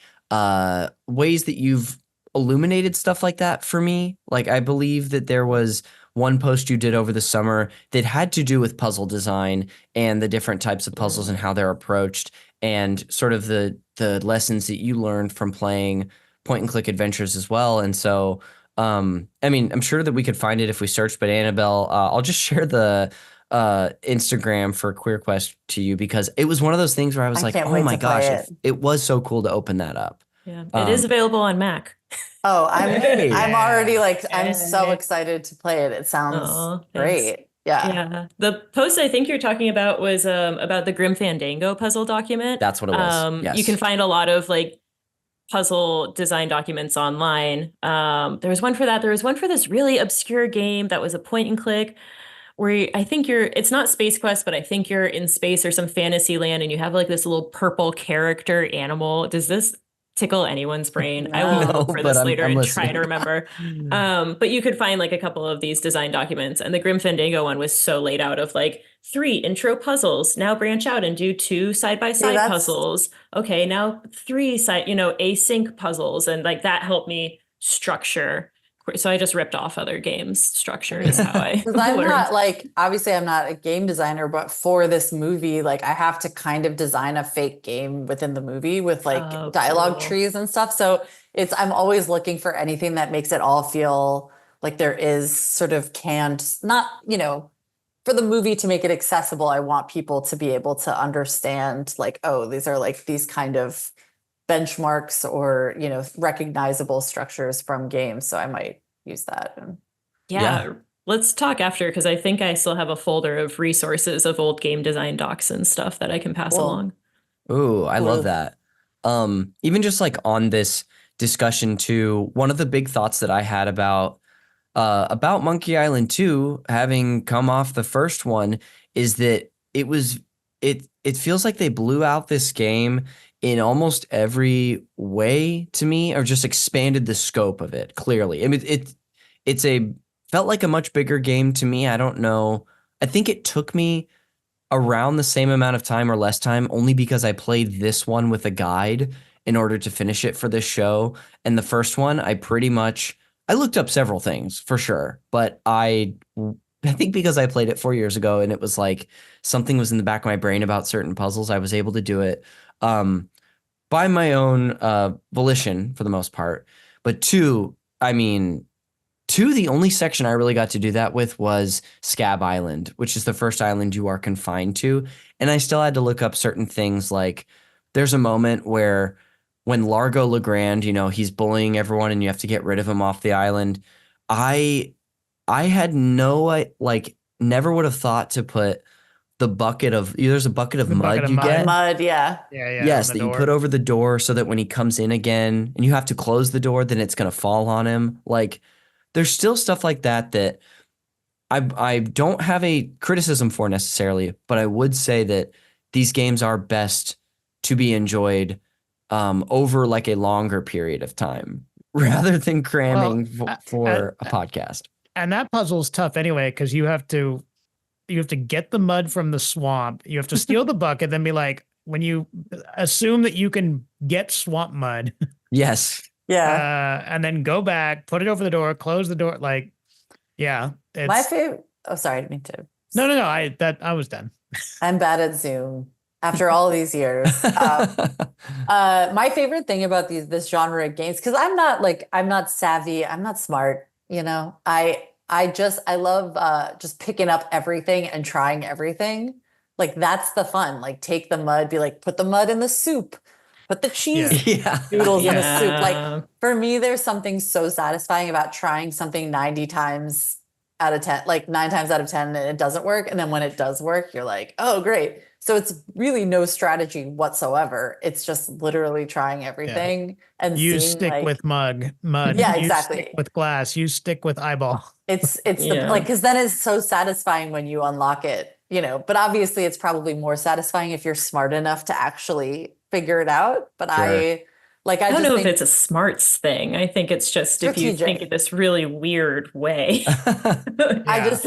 ways that you've illuminated stuff like that for me. Like I believe that there was one post you did over the summer that had to do with puzzle design and the different types of puzzles and how they're approached and sort of the lessons that you learned from playing point and click adventures as well. And so I mean, I'm sure that we could find it if we search, but Annabelle, I'll just share the Instagram for Queer Quest to you because it was one of those things where I was like, oh my gosh, it was so cool to open that up. Yeah, it is available on Mac. Oh, I'm already like, I'm so excited to play it. It sounds great. Yeah. The post I think you're talking about was about the Grim Fandango puzzle document. That's what it was. Yes. You can find a lot of like puzzle design documents online. There was one for that. There was one for this really obscure game that was a point and click where I think it's not Space Quest, but I think you're in space or some fantasy land and you have like this little purple character animal. Does this tickle anyone's brain? No. I will look for this later and listening. try to remember. But you could find like a couple of these design documents, and the Grim Fandango one was so laid out of like 3 intro puzzles. Now branch out and do 2 side-by-side puzzles. Okay, now 3 async puzzles, and like that helped me structure. So I just ripped off other games. Structure is how I learned. I'm not like, obviously I'm not a game designer, but for this movie, like I have to kind of design a fake game within the movie with like dialogue trees and stuff. So I'm always looking for anything that makes it all feel like there is sort of canned, not, for the movie to make it accessible. I want people to be able to understand like, oh, these are like these kind of benchmarks or recognizable structures from games, so I might use that. Yeah, let's talk after, because I think I still have a folder of resources of old game design docs and stuff that I can pass along. Ooh, I love that. Even just like on this discussion too, one of the big thoughts that I had about Monkey Island 2 having come off the first one is that it feels like they blew out this game in almost every way to me, or just expanded the scope of it clearly. I mean, felt like a much bigger game to me. I don't know. I think it took me around the same amount of time or less time only because I played this one with a guide in order to finish it for this show. And the first one, I looked up several things for sure, but I think because I played it 4 years ago and it was like something was in the back of my brain about certain puzzles, I was able to do it by my own volition for the most part. But 2, the only section I really got to do that with was Scab Island, which is the first island you are confined to. And I still had to look up certain things like there's a moment where when Largo Legrand, he's bullying everyone and you have to get rid of him off the island. I had never would have thought to put there's a bucket of mud you get. Mud, yeah. Yeah. Yes, that you put over the door so that when he comes in again and you have to close the door, then it's going to fall on him. Like, there's still stuff like that I don't have a criticism for necessarily, but I would say that these games are best to be enjoyed over like a longer period of time rather than cramming for a podcast. And that puzzle is tough anyway, because you have to get the mud from the swamp. You have to steal the bucket, then be like, when you assume that you can get swamp mud. Yes. Yeah. And then go back, put it over the door, close the door. Like, yeah. My favorite. Oh, sorry. Me too. No. I was done. I'm bad at Zoom after all these years. My favorite thing about this genre of games, because I'm not savvy. I'm not smart. I love just picking up everything and trying everything. Like, that's the fun. Like, take the mud, be like, put the mud in the soup, put the cheese noodles in the soup. Like, for me, there's something so satisfying about trying something 90 times out of 10, like 9 times out of 10, and it doesn't work. And then when it does work, you're like, oh, great. So it's really no strategy whatsoever. It's just literally trying everything. And you stick with mud. Yeah, you exactly. Stick with glass. You stick with eyeball. It's because then it's so satisfying when you unlock it, but obviously it's probably more satisfying if you're smart enough to actually figure it out. But sure. I don't know if it's a smarts thing. I think it's just strategic. If you think of this really weird way. Because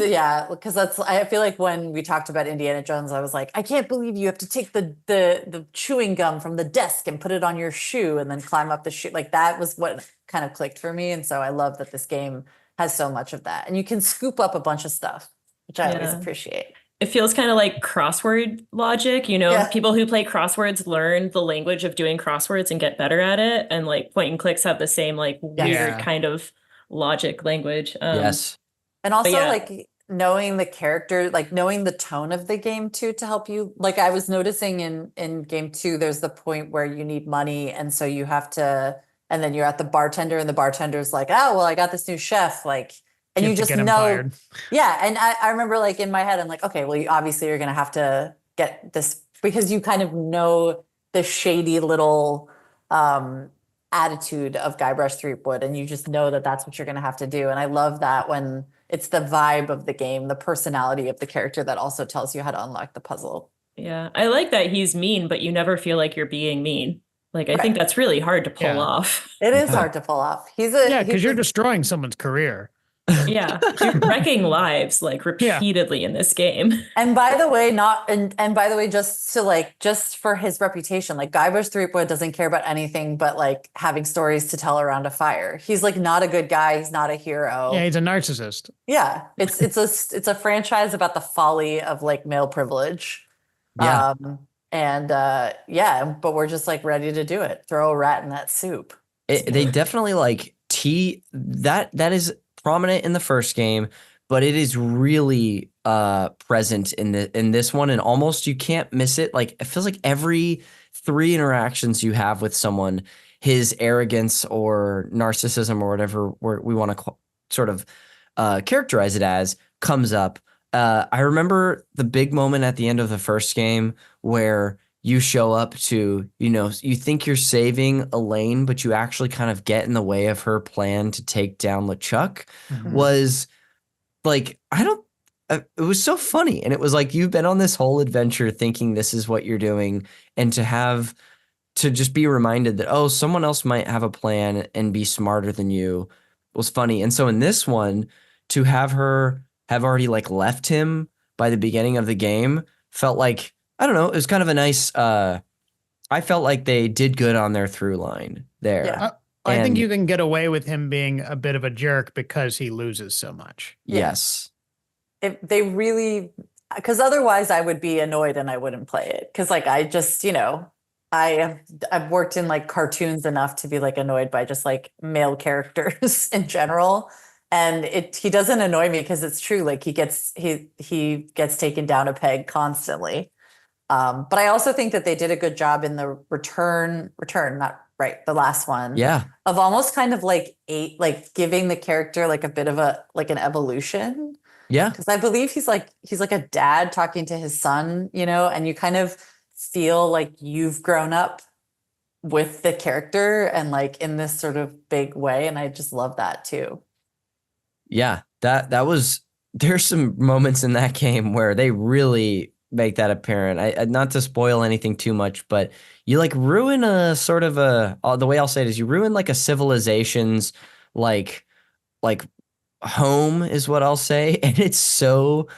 I feel like when we talked about Indiana Jones, I was like, I can't believe you have to take the chewing gum from the desk and put it on your shoe and then climb up the shoe. Like, that was what kind of clicked for me. And so I love that this game has so much of that. And you can scoop up a bunch of stuff, which I always appreciate. It feels kind of like crossword logic, people who play crosswords learn the language of doing crosswords and get better at it. And like point and clicks have the same like weird kind of logic language. Yes. And also like knowing the character, like knowing the tone of the game too, to help you. Like, I was noticing in game 2, there's the point where you need money. And so you have to, and then you're at the bartender and the bartender's like, oh, well, I got this new chef. Like, and you just know. Yeah. And I remember, like, in my head, I'm like, okay, well, obviously you're going to have to get this, because you kind of know the shady little attitude of Guybrush Threepwood, and you just know that that's what you're going to have to do. And I love that when it's the vibe of the game, the personality of the character that also tells you how to unlock the puzzle. Yeah. I like that he's mean, but you never feel like you're being mean. Like, I think that's really hard to pull off. It is hard to pull off. Because you're destroying someone's career. Yeah, you're wrecking lives like repeatedly in this game. And by the way, just for his reputation, like, Guybrush Threepwood doesn't care about anything but like having stories to tell around a fire. He's like not a good guy. He's not a hero. Yeah, he's a narcissist. Yeah, it's a franchise about the folly of like male privilege. Yeah. But we're just like ready to do it. Throw a rat in that soup. They definitely like that is prominent in the first game, but it is really present in this one, and almost you can't miss it. Like, it feels like every 3 interactions you have with someone, his arrogance or narcissism or whatever we want to sort of characterize it as comes up. I remember the big moment at the end of the first game where you show up to, you think you're saving Elaine, but you actually kind of get in the way of her plan to take down LeChuck. Was like, it was so funny. And it was like, you've been on this whole adventure thinking this is what you're doing. And to just be reminded that, oh, someone else might have a plan and be smarter than you was funny. And so in this one, to have her have already like left him by the beginning of the game felt like, I don't know, it was kind of a nice, I felt like they did good on their through line there. Yeah. I think you can get away with him being a bit of a jerk because he loses so much. Yes. If they really, because otherwise I would be annoyed and I wouldn't play it. Because like, I just, I've worked in like cartoons enough to be like annoyed by just like male characters in general. And he doesn't annoy me because it's true. Like, he gets taken down a peg constantly. But I also think that they did a good job in the return, not right, the last one. Yeah. Of almost kind of like giving the character like a bit of an evolution. Yeah. Because I believe he's like a dad talking to his son, and you kind of feel like you've grown up with the character and like in this sort of big way. And I just love that too. Yeah, there's some moments in that game where they really make that apparent. I not to spoil anything too much, but you like ruin a sort of the way I'll say it is you ruin like a civilization's like home is what I'll say. And it's so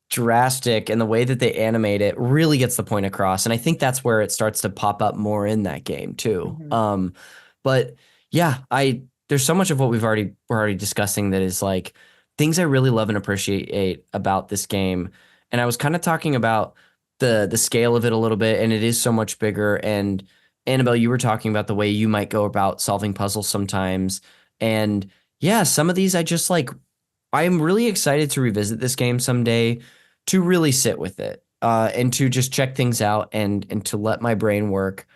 drastic, and the way that they animate it really gets the point across. And I think that's where it starts to pop up more in that game too. Mm-hmm. But yeah, there's so much of what we're already discussing that is like things I really love and appreciate about this game. And I was kind of talking about the scale of it a little bit, and it is so much bigger. And Annabelle, you were talking about the way you might go about solving puzzles sometimes. And yeah, some of these I am really excited to revisit this game someday, to really sit with it, and to just check things out and to let my brain work.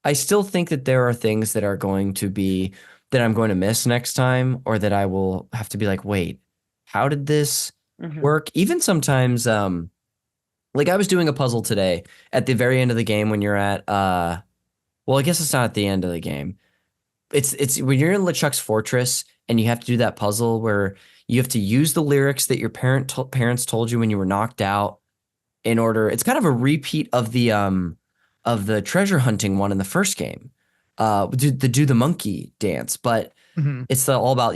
I still think that there are things that I'm going to miss next time, or that I will have to be like, wait, how did this work? Even sometimes, like I was doing a puzzle today at the very end of the game when you're at, well, I guess it's not at the end of the game. It's when you're in LeChuck's fortress and you have to do that puzzle where you have to use the lyrics that your parents told you when you were knocked out in order. It's kind of a repeat of the treasure hunting one in the first game. Do the monkey dance, but it's all about,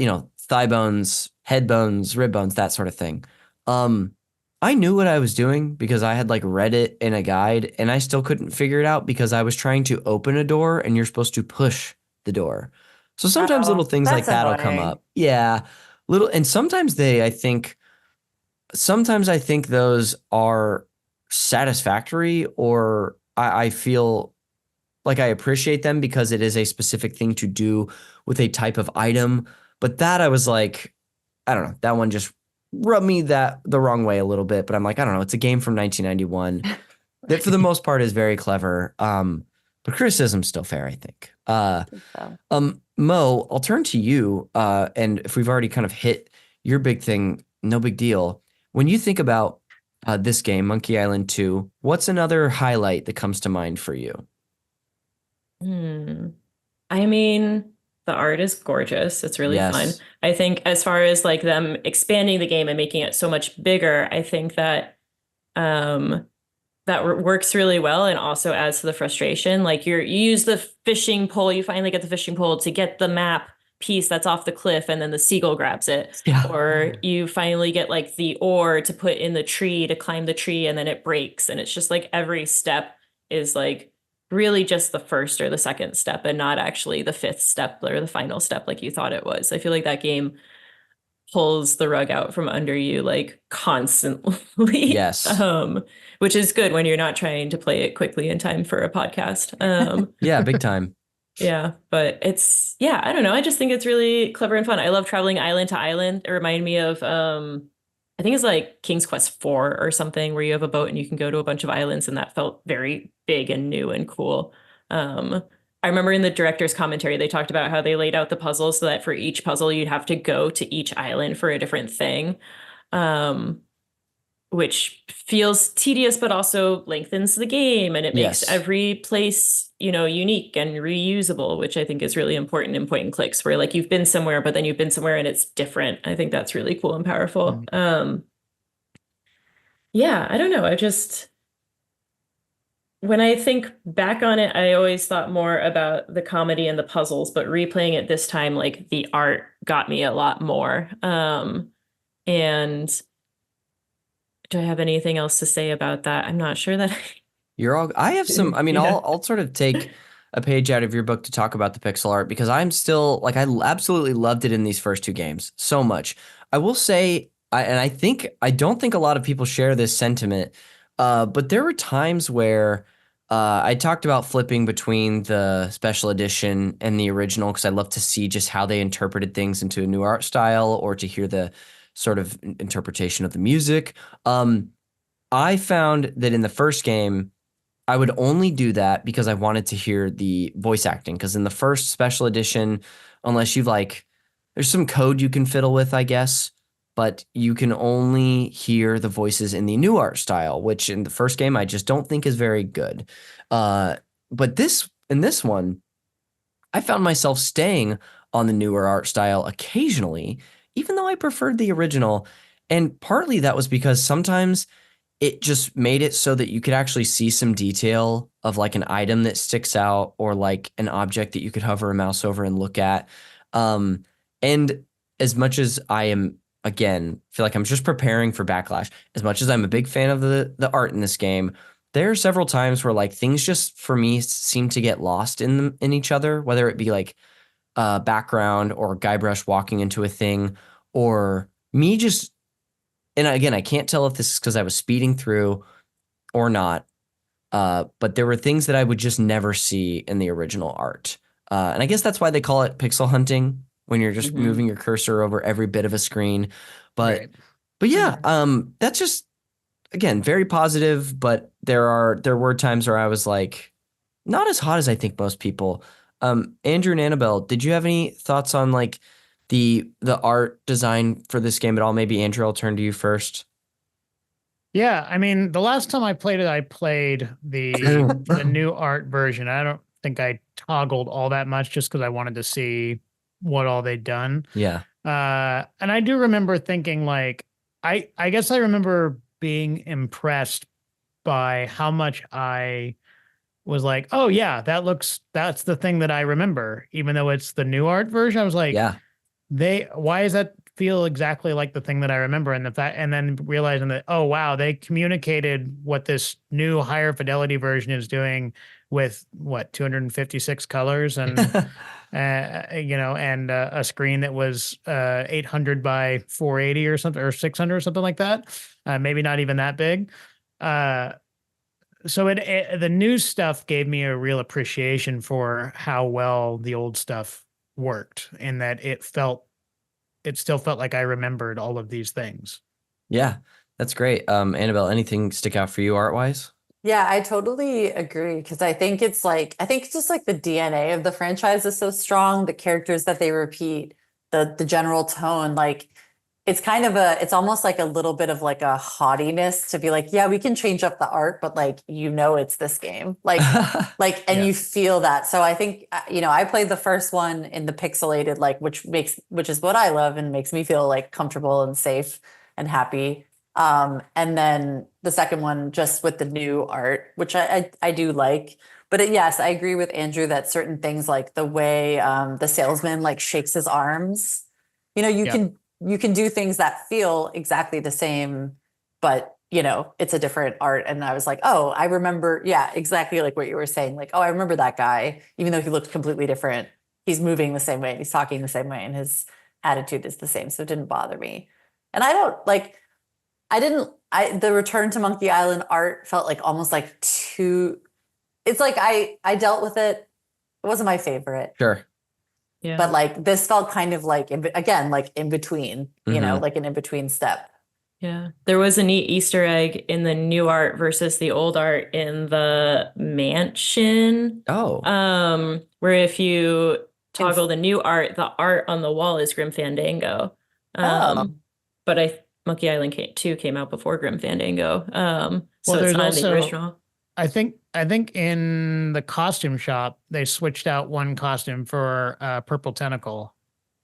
thigh bones, head bones, rib bones, that sort of thing. I knew what I was doing because I had like read it in a guide, and I still couldn't figure it out because I was trying to open a door and you're supposed to push the door. So sometimes little things like that'll come up. Yeah. And sometimes I think those are satisfactory, or I feel like I appreciate them because it is a specific thing to do with a type of item. But that I was like, I don't know, that one just rubbed me the wrong way a little bit. But I'm like, I don't know, it's a game from 1991 that for the most part is very clever. But criticism's still fair, I think. So. Mo, I'll turn to you. And if we've already kind of hit your big thing, no big deal. When you think about this game, Monkey Island 2, what's another highlight that comes to mind for you? I mean, the art is gorgeous. It's really fun. I think as far as like them expanding the game and making it so much bigger, I think that that works really well and also adds to the frustration. Like you use the fishing pole, you finally get the fishing pole to get the map piece that's off the cliff, and then the seagull grabs it. Yeah. Or you finally get like the oar to put in the tree to climb the tree, and then it breaks. And it's just like every step is like really just the first or the second step and not actually the fifth step or the final step like you thought it was. I feel like that game pulls the rug out from under you like constantly. Yes. Which is good when you're not trying to play it quickly in time for a podcast. Yeah, big time. Yeah, but I don't know. I just think it's really clever and fun. I love traveling island to island. It reminded me of, I think it's like King's Quest 4 or something, where you have a boat and you can go to a bunch of islands, and that felt very big and new and cool. I remember in the director's commentary, they talked about how they laid out the puzzles so that for each puzzle, you'd have to go to each island for a different thing, which feels tedious, but also lengthens the game. And it makes every place, unique and reusable, which I think is really important in point and clicks, where like you've been somewhere, but then you've been somewhere and it's different. I think that's really cool and powerful. Yeah, I don't know. When I think back on it, I always thought more about the comedy and the puzzles, but replaying it this time, like the art got me a lot more. And do I have anything else to say about that? I'm not sure that I have some, I'll sort of take a page out of your book to talk about the pixel art, because I'm still like, I absolutely loved it in these first two games so much. I will say, I don't think a lot of people share this sentiment, but there were times where I talked about flipping between the special edition and the original, because I love to see just how they interpreted things into a new art style, or to hear the sort of interpretation of the music. I found that in the first game, I would only do that because I wanted to hear the voice acting. Because in the first special edition, unless you've like, there's some code you can fiddle with, I guess, but you can only hear the voices in the new art style, which in the first game I just don't think is very good. But in this one, I found myself staying on the newer art style occasionally, even though I preferred the original. And partly that was because sometimes it just made it so that you could actually see some detail of like an item that sticks out or like an object that you could hover a mouse over and look at. And as much as I am, again, feel like I'm just preparing for Backlash, as much as I'm a big fan of the art in this game, there are several times where like things just for me seem to get lost in each other, whether it be like background or Guybrush walking into a thing or me just, and again, I can't tell if this is because I was speeding through or not, but there were things that I would just never see in the original art. And I guess that's why they call it pixel hunting, when you're just moving your cursor over every bit of a screen. But yeah, that's just, again, very positive, but there were times where I was like, not as hot as I think most people. Andrew and Annabelle, did you have any thoughts on like the art design for this game at all? Maybe Andrew, I'll turn to you first. Yeah, I mean, the last time I played it, I played the new art version. I don't think I toggled all that much just because I wanted to see what all they'd done. Yeah. And I do remember thinking like, I guess I remember being impressed by how much I was like, oh yeah, that's the thing that I remember, even though it's the new art version. I was like, yeah, why does that feel exactly like the thing that I remember? And and then realizing that, oh wow, they communicated what this new higher fidelity version is doing with 256 colors and and a screen that was 800 by 480 or something, or 600 or something like that. Maybe not even that big. So the new stuff gave me a real appreciation for how well the old stuff worked, in that it still felt like I remembered all of these things. Yeah, that's great. Annabelle, anything stick out for you art-wise? Yeah, I totally agree, because I think it's just like the DNA of the franchise is so strong, the characters that they repeat, the general tone, like it's it's almost like a little bit of like a haughtiness to be like, yeah, we can change up the art, but like, it's this game. And you feel that. So I think, I played the first one in the pixelated, like, which is what I love and makes me feel like comfortable and safe and happy. And then the second one just with the new art, which I do like. But yes, I agree with Andrew that certain things, like the way the salesman like shakes his arms, you can do things that feel exactly the same, but it's a different art. And I was like, oh, I remember, yeah, exactly like what you were saying. Like, oh, I remember that guy, even though he looked completely different. He's moving the same way, and he's talking the same way, and his attitude is the same. So it didn't bother me. And the Return to Monkey Island art felt like almost like too, it's like I dealt with it. It wasn't my favorite. Sure. Yeah. But like this felt kind of like, again, like in between, like an in-between step. Yeah. There was a neat Easter egg in the new art versus the old art in the mansion. Oh. Where if you toggle the new art, the art on the wall is Grim Fandango. But Monkey Island 2 came out before Grim Fandango. So it's not in the original. I think in the costume shop, they switched out one costume for Purple Tentacle.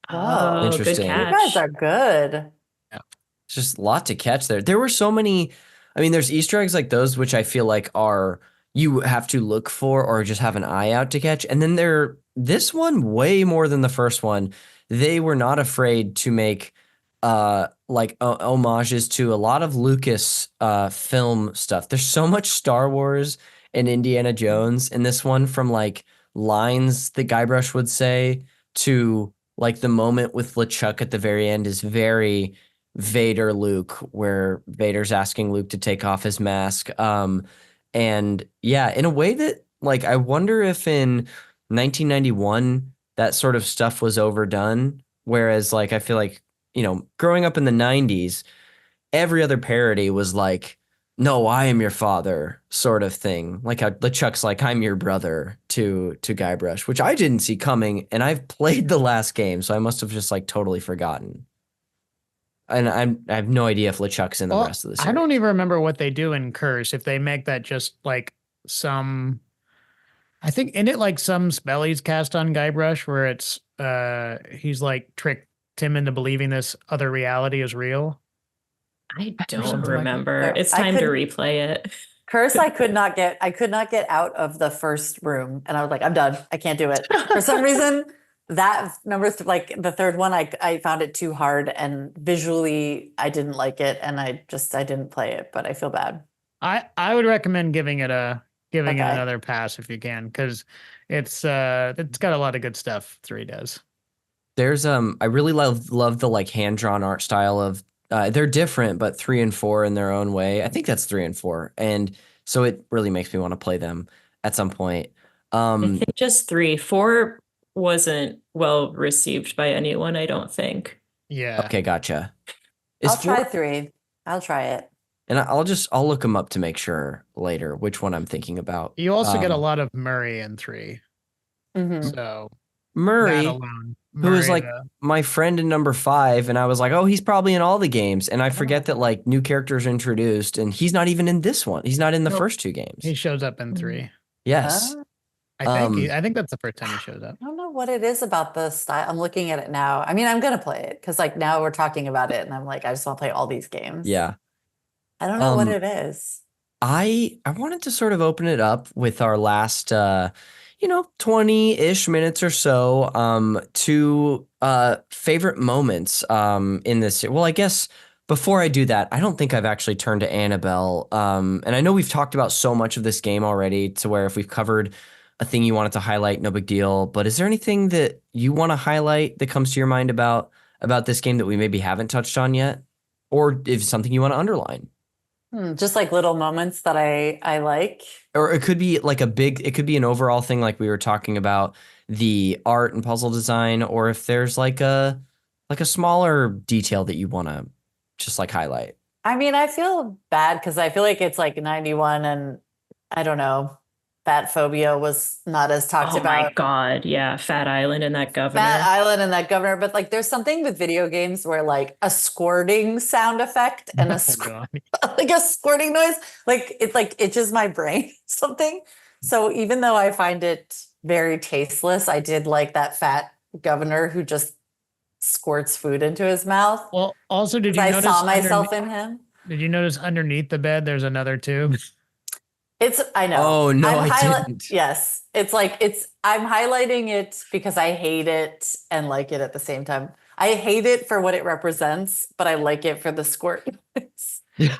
Oh, interesting. Good catch. You guys are good. Yeah. It's just a lot to catch there. There were so many, there's Easter eggs like those, which I feel like you have to look for or just have an eye out to catch. And then this one, way more than the first one, they were not afraid to make homages to a lot of Lucas film stuff. There's so much Star Wars and Indiana Jones in this one, from like lines that Guybrush would say to like the moment with LeChuck at the very end is very Vader Luke, where Vader's asking Luke to take off his mask. And yeah, in a way that like, I wonder if in 1991 that sort of stuff was overdone. Whereas like, I feel like, growing up in the 90s, every other parody was like no, I am your father sort of thing. Like how LeChuck's like, I'm your brother to Guybrush, which I didn't see coming. And I've played the last game, so I must have just like totally forgotten. And I have no idea if LeChuck's in the rest of the series. I don't even remember what they do in Curse. If they make that just like some, I think in it like some spell he's cast on Guybrush where it's he's like tricked him into believing this other reality is real. I don't remember. It's time to replay it. Curse, I could not get out of the first room, and I was like, I'm done. I can't do it. For some reason, that like the third one, I found it too hard, and visually I didn't like it, and I didn't play it, but I feel bad. I would recommend giving it another pass if you can, because it's got a lot of good stuff 3 does. There's I really love the like hand-drawn art style of they're different, but 3 and 4 in their own way. I think that's 3 and 4. And so it really makes me want to play them at some point. I think just 3. 4 wasn't well received by anyone, I don't think. Yeah. Okay, gotcha. I'll try 3. I'll try it. And I'll look them up to make sure later which one I'm thinking about. You also get a lot of Murray in 3. Mm-hmm. So Murray, that alone. who was like my friend in number 5, and I was like, oh, he's probably in all the games, and I forget that like new characters are introduced, and he's not even in this one. He's not in the first 2 games. He shows up in 3. Yes, I think that's the first time he shows up. I don't know what it is about the style. I'm looking at it now. I mean, I'm gonna play it because like now we're talking about it, and I'm like, I just want to play all these games. Yeah, I don't know what it is. I wanted to sort of open it up with our last 20-ish minutes or so to favorite moments in this. Well, I guess before I do that, I don't think I've actually turned to Annabel. And I know we've talked about so much of this game already to where if we've covered a thing you wanted to highlight, no big deal. But is there anything that you want to highlight that comes to your mind about this game that we maybe haven't touched on yet? Or if something you want to underline? Just like little moments that I like. Or it could be like it could be an overall thing like we were talking about the art and puzzle design, or if there's like a smaller detail that you want to just like highlight. I mean, I feel bad because I feel like it's like 91 and I don't know, Fat Phobia was not as talked about. Oh my God. Yeah. Fat Island and that governor. But like there's something with video games where like a squirting sound effect and like a squirting noise, like it's like itches my brain something. So even though I find it very tasteless, I did like that fat governor who just squirts food into his mouth. Well, also did you I notice saw myself in him? Did you notice underneath the bed there's another tube? I know. Oh no, I didn't. Yes. I'm highlighting it because I hate it and like it at the same time. I hate it for what it represents, but I like it for the squirt.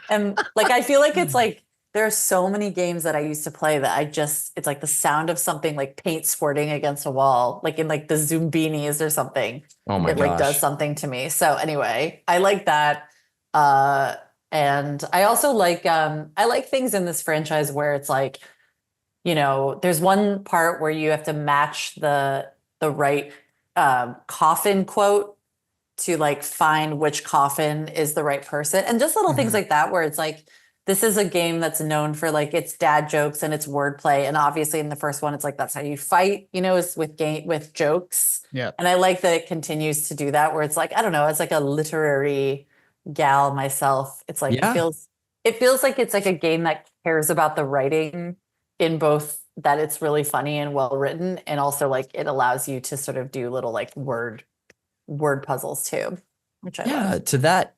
And like, I feel like it's like, there are so many games that I used to play that it's like the sound of something like paint squirting against a wall, like in like the Zoombinis or something. Oh my gosh. Like does something to me. So anyway, I like that. And I also like things in this franchise where it's like, there's one part where you have to match the right coffin quote to like find which coffin is the right person, and just little things like that where it's like, this is a game that's known for like its dad jokes and its wordplay, and obviously in the first one it's like that's how you fight, is with jokes. Yeah, and I like that it continues to do that where it's like, I don't know, it's like a literary gal myself. It's like it feels like it's like a game that cares about the writing in both that it's really funny and well written, and also like it allows you to sort of do little like word puzzles too, which I love. To that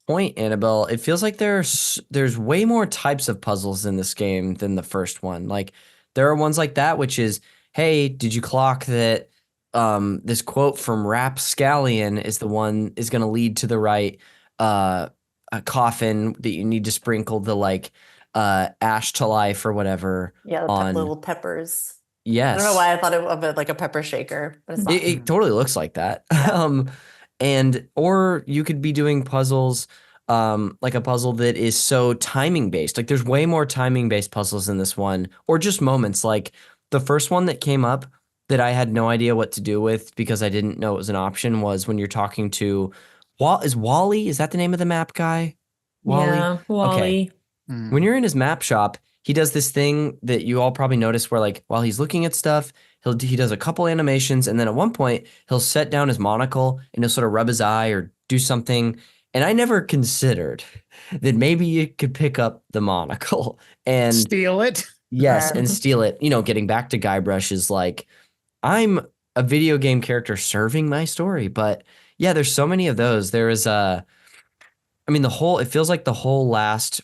point, Annabelle, it feels like there's way more types of puzzles in this game than the first one. Like there are ones like that, which is, hey, did you clock that this quote from Rapscallion is going to lead to the right a coffin that you need to sprinkle the like ash to life or whatever. Yeah, the little peppers. Yes. I don't know why I thought of it like a pepper shaker, but it's not. It totally looks like that. Or you could be doing puzzles like a puzzle that is so timing based. Like there's way more timing based puzzles in this one, or just moments. Like the first one that came up that I had no idea what to do with because I didn't know it was an option was when you're talking to Wally. Is that the name of the map guy? Wally. Yeah, Okay. Wally. When you're in his map shop, he does this thing that you all probably notice where like while he's looking at stuff, he does a couple animations, and then at one point he'll set down his monocle and he'll sort of rub his eye or do something. And I never considered that maybe you could pick up the monocle and steal it. Yes, and steal it. You know, getting back to Guybrush is like, I'm a video game character serving my story. But yeah, there's so many of those. There is it feels like the whole last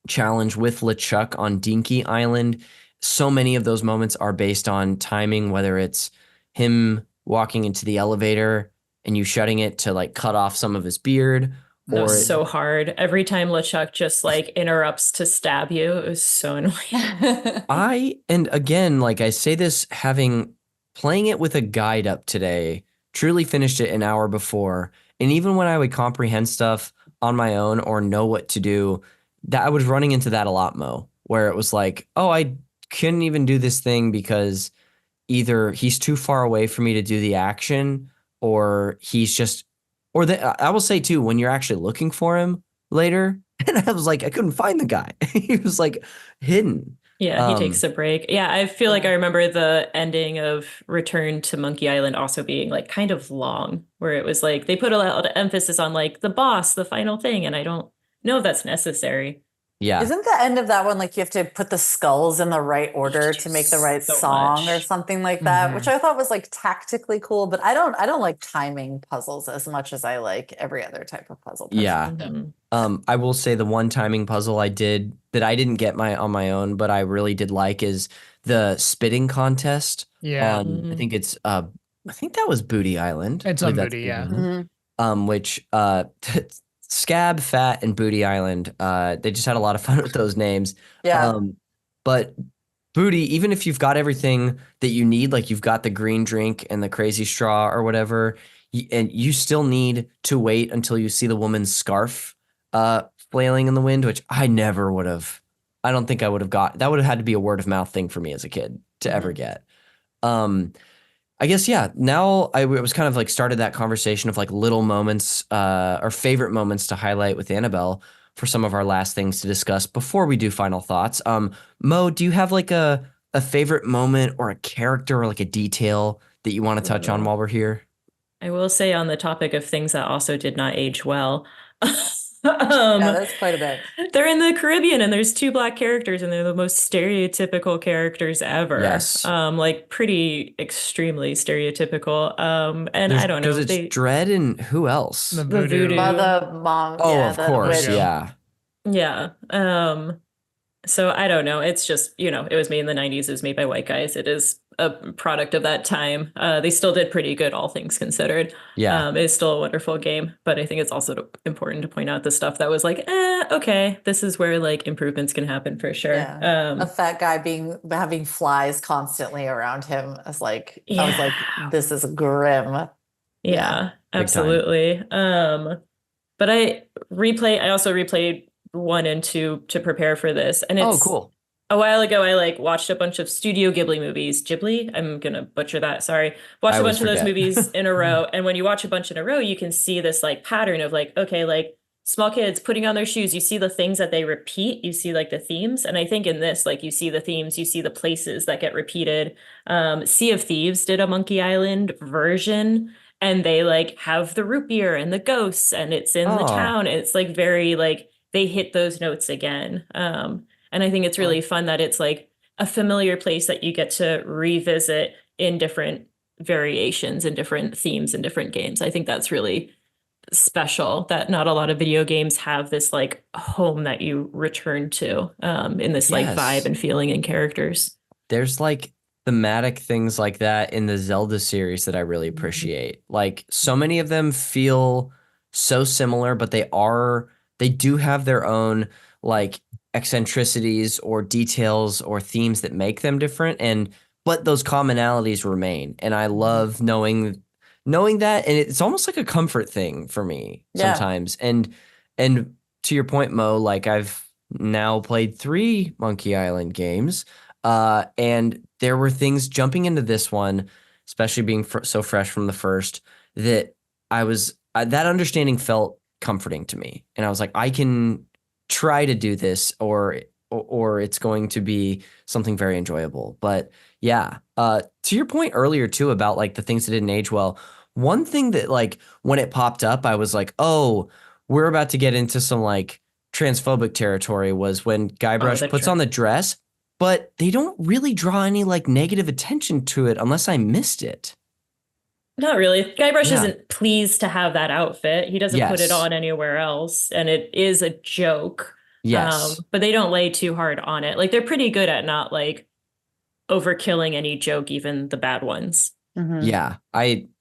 challenge with LeChuck on Dinky Island, so many of those moments are based on timing, whether it's him walking into the elevator and you shutting it to like cut off some of his beard. That was so hard. Every time LeChuck just like interrupts to stab you, it was so annoying. And again, like I say this playing it with a guide up today, truly finished it an hour before. And even when I would comprehend stuff on my own or know what to do, that I was running into that a lot, Mo, where it was like, oh, I couldn't even do this thing because either he's too far away for me to do the action, or he's just, I will say too, when you're actually looking for him later, and I was like, I couldn't find the guy. He was like hidden. Yeah, he takes a break. Yeah, I feel like I remember the ending of Return to Monkey Island also being like kind of long, where it was like they put a lot of emphasis on like the boss, the final thing, and I don't know if that's necessary. Yeah. Isn't the end of that one like you have to put the skulls in the right order to make the right song or something like that, which I thought was like tactically cool, but I don't like timing puzzles as much as I like every other type of puzzle. Yeah. I will say the one timing puzzle I did that I didn't get on my own, but I really did like is the spitting contest. Yeah. I think it's I think that was Booty Island. It's on Booty, yeah. Which Scab, Fat, and Booty Island, they just had a lot of fun with those names. Yeah. But Booty, even if you've got everything that you need, like you've got the green drink and the crazy straw or whatever, and you still need to wait until you see the woman's scarf flailing in the wind, which I never would have. I don't think I would have got. That would have had to be a word of mouth thing for me as a kid to ever get. I guess, yeah, now I was kind of like started that conversation of like little moments or favorite moments to highlight with Annabelle for some of our last things to discuss before we do final thoughts. Mo, do you have like a favorite moment or a character or like a detail that you want to touch on while we're here? I will say on the topic of things that also did not age well. Yeah, that's quite a bit. They're in the Caribbean and there's two Black characters and they're the most stereotypical characters ever. Yes. Like pretty extremely stereotypical. And I don't know. Because it's Dread and who else? The Voodoo. The mom. Oh, yeah, of course. witch. Yeah. Yeah. So I don't know. It's just, it was made in the 90s. It was made by white guys. It is a product of that time. They still did pretty good, all things considered. Yeah. It's still a wonderful game, but I think it's also important to point out the stuff that was like, okay, this is where like improvements can happen for sure. Yeah. A fat guy having flies constantly around him. I was like, this is grim. Yeah, absolutely. But I also replayed 1 and 2 to prepare for this. And it's cool. A while ago, I like watched a bunch of Studio Ghibli movies. Ghibli? I'm going to butcher that. Sorry. Watched a bunch of those movies in a row. And when you watch a bunch in a row, you can see this like pattern of like, okay, like small kids putting on their shoes. You see the things that they repeat. You see like the themes. And I think in this, like you see the themes, you see the places that get repeated. Sea of Thieves did a Monkey Island version. And they like have the root beer and the ghosts. And it's in the town. It's like very like they hit those notes again. And I think it's really fun that it's like a familiar place that you get to revisit in different variations and different themes and different games. I think that's really special that not a lot of video games have this like home that you return to in this like vibe and feeling and characters. There's like thematic things like that in the Zelda series that I really appreciate. Like so many of them feel so similar, but they do have their own like eccentricities or details or themes that make them different, but those commonalities remain. And I love knowing that, and it's almost like a comfort thing for me sometimes. And to your point, Mo, like I've now played 3 Monkey Island games, and there were things jumping into this one, especially being so fresh from the first, that that understanding felt comforting to me. And I was like, I can try to do this or it's going to be something very enjoyable. But yeah, to your point earlier too about like the things that didn't age well, one thing that like when it popped up, I was like, oh, we're about to get into some like transphobic territory was when Guybrush puts on the dress, but they don't really draw any like negative attention to it unless I missed it. Not really. Guybrush isn't pleased to have that outfit. He doesn't put it on anywhere else. And it is a joke. Yes. But they don't lay too hard on it. Like they're pretty good at not like overkilling any joke, even the bad ones. Mm-hmm. Yeah.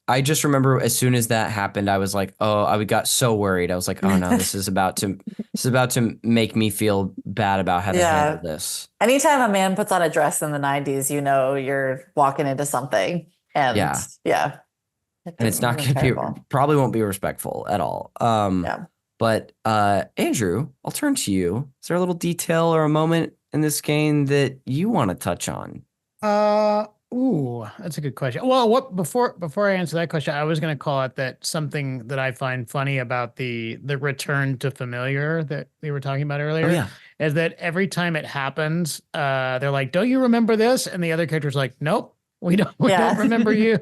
I just remember as soon as that happened, I was like, oh, I got so worried. I was like, oh no, this is about to make me feel bad about how to handle this. Anytime a man puts on a dress in the 90s, you know you're walking into something. And yeah. And it's not going to be, probably won't be respectful at all. But Andrew, I'll turn to you. Is there a little detail or a moment in this game that you want to touch on? Ooh, that's a good question. Well, before I answer that question, I was going to call it that something that I find funny about the return to familiar that we were talking about earlier is that every time it happens, they're like, "Don't you remember this?" And the other character's like, "Nope, we don't remember you."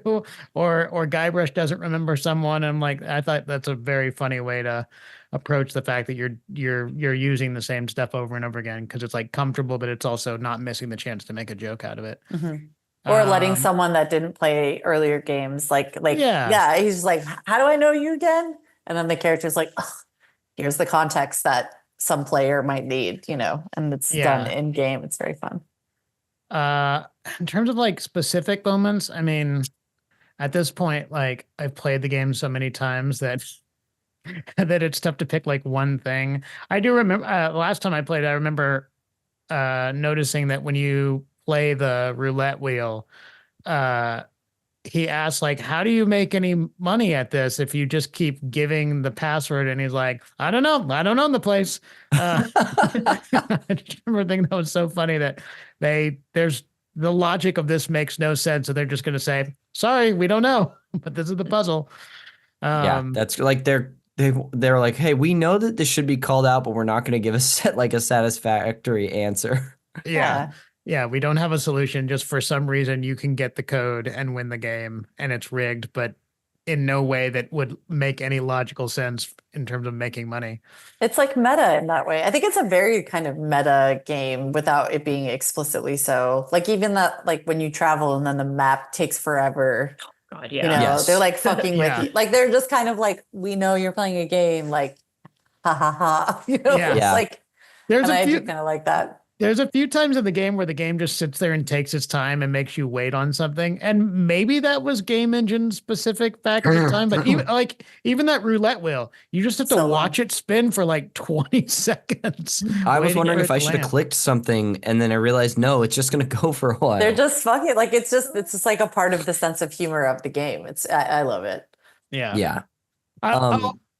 Or Guybrush doesn't remember someone. I'm like, I thought that's a very funny way to approach the fact that you're using the same stuff over and over again because it's like comfortable, but it's also not missing the chance to make a joke out of it. Mm-hmm. Or letting someone that didn't play earlier games, he's like, how do I know you again? And then the character's like, oh, here's the context that some player might need, and it's done in game. It's very fun. In terms of like specific moments, I mean, at this point, like I've played the game so many times that it's tough to pick like one thing. I do remember last time I played, I remember noticing that when you play the roulette wheel, he asks like, how do you make any money at this if you just keep giving the password? And he's like, I don't know, I don't own the place. I just remember thinking that was so funny that there's the logic of this makes no sense, so they're just going to say, sorry, we don't know, but this is the puzzle. That's like they're like, hey, we know that this should be called out, but we're not going to give a satisfactory answer. Yeah, we don't have a solution. Just for some reason, you can get the code and win the game, and it's rigged, but in no way that would make any logical sense in terms of making money. It's like meta in that way. I think it's a very kind of meta game without it being explicitly so. Like even that, like when you travel and then the map takes forever. God, they're like fucking with you. Like they're just kind of like, we know you're playing a game. Like, ha ha ha. It's like, I do kind of like that. There's a few times in the game where the game just sits there and takes its time and makes you wait on something. And maybe that was game engine specific back at the time, but even that roulette wheel, you just have to watch it spin for like 20 seconds. I was wondering if I should have clicked something and then I realized, no, it's just going to go for a while. They're just fucking like, it's just like a part of the sense of humor of the game. I love it. Yeah.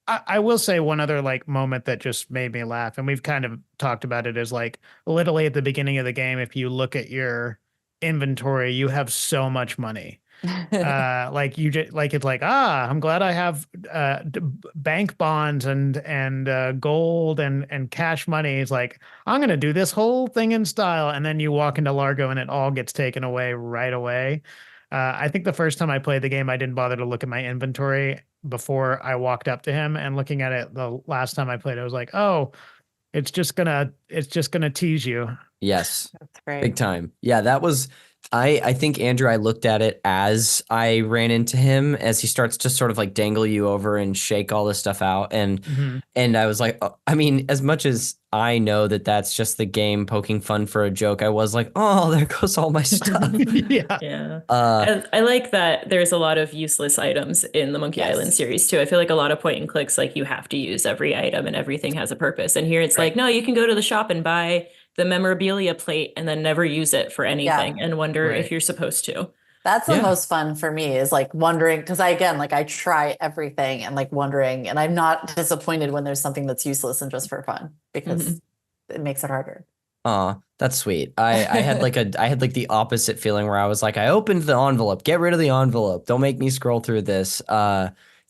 I will say one other like moment that just made me laugh, and we've kind of talked about it, is like literally at the beginning of the game, if you look at your inventory, you have so much money. Like you just like it's like, I'm glad I have bank bonds and gold and cash money. It's like, I'm gonna do this whole thing in style, and then you walk into Largo and it all gets taken away right away. I think the first time I played the game, I didn't bother to look at my inventory before I walked up to him, and looking at it the last time I played, I was like, oh, it's just gonna tease you. Yes. That's great. Big time. Yeah, that was, I think, Andrew, I looked at it as I ran into him, as he starts to sort of like dangle you over and shake all this stuff out. And I was like, I mean, as much as I know that that's just the game poking fun for a joke, I was like, oh, there goes all my stuff. Yeah. I like that there's a lot of useless items in the Monkey Island series too. I feel like a lot of point and clicks, like you have to use every item and everything has a purpose. And here it's like, no, you can go to the shop and buy the memorabilia plate and then never use it for anything and wonder if you're supposed to. That's the most fun for me, is like wondering, because I try everything and like wondering, and I'm not disappointed when there's something that's useless and just for fun, because it makes it harder. That's sweet. I had like the opposite feeling where I was like, I opened the envelope, get rid of the envelope, don't make me scroll through this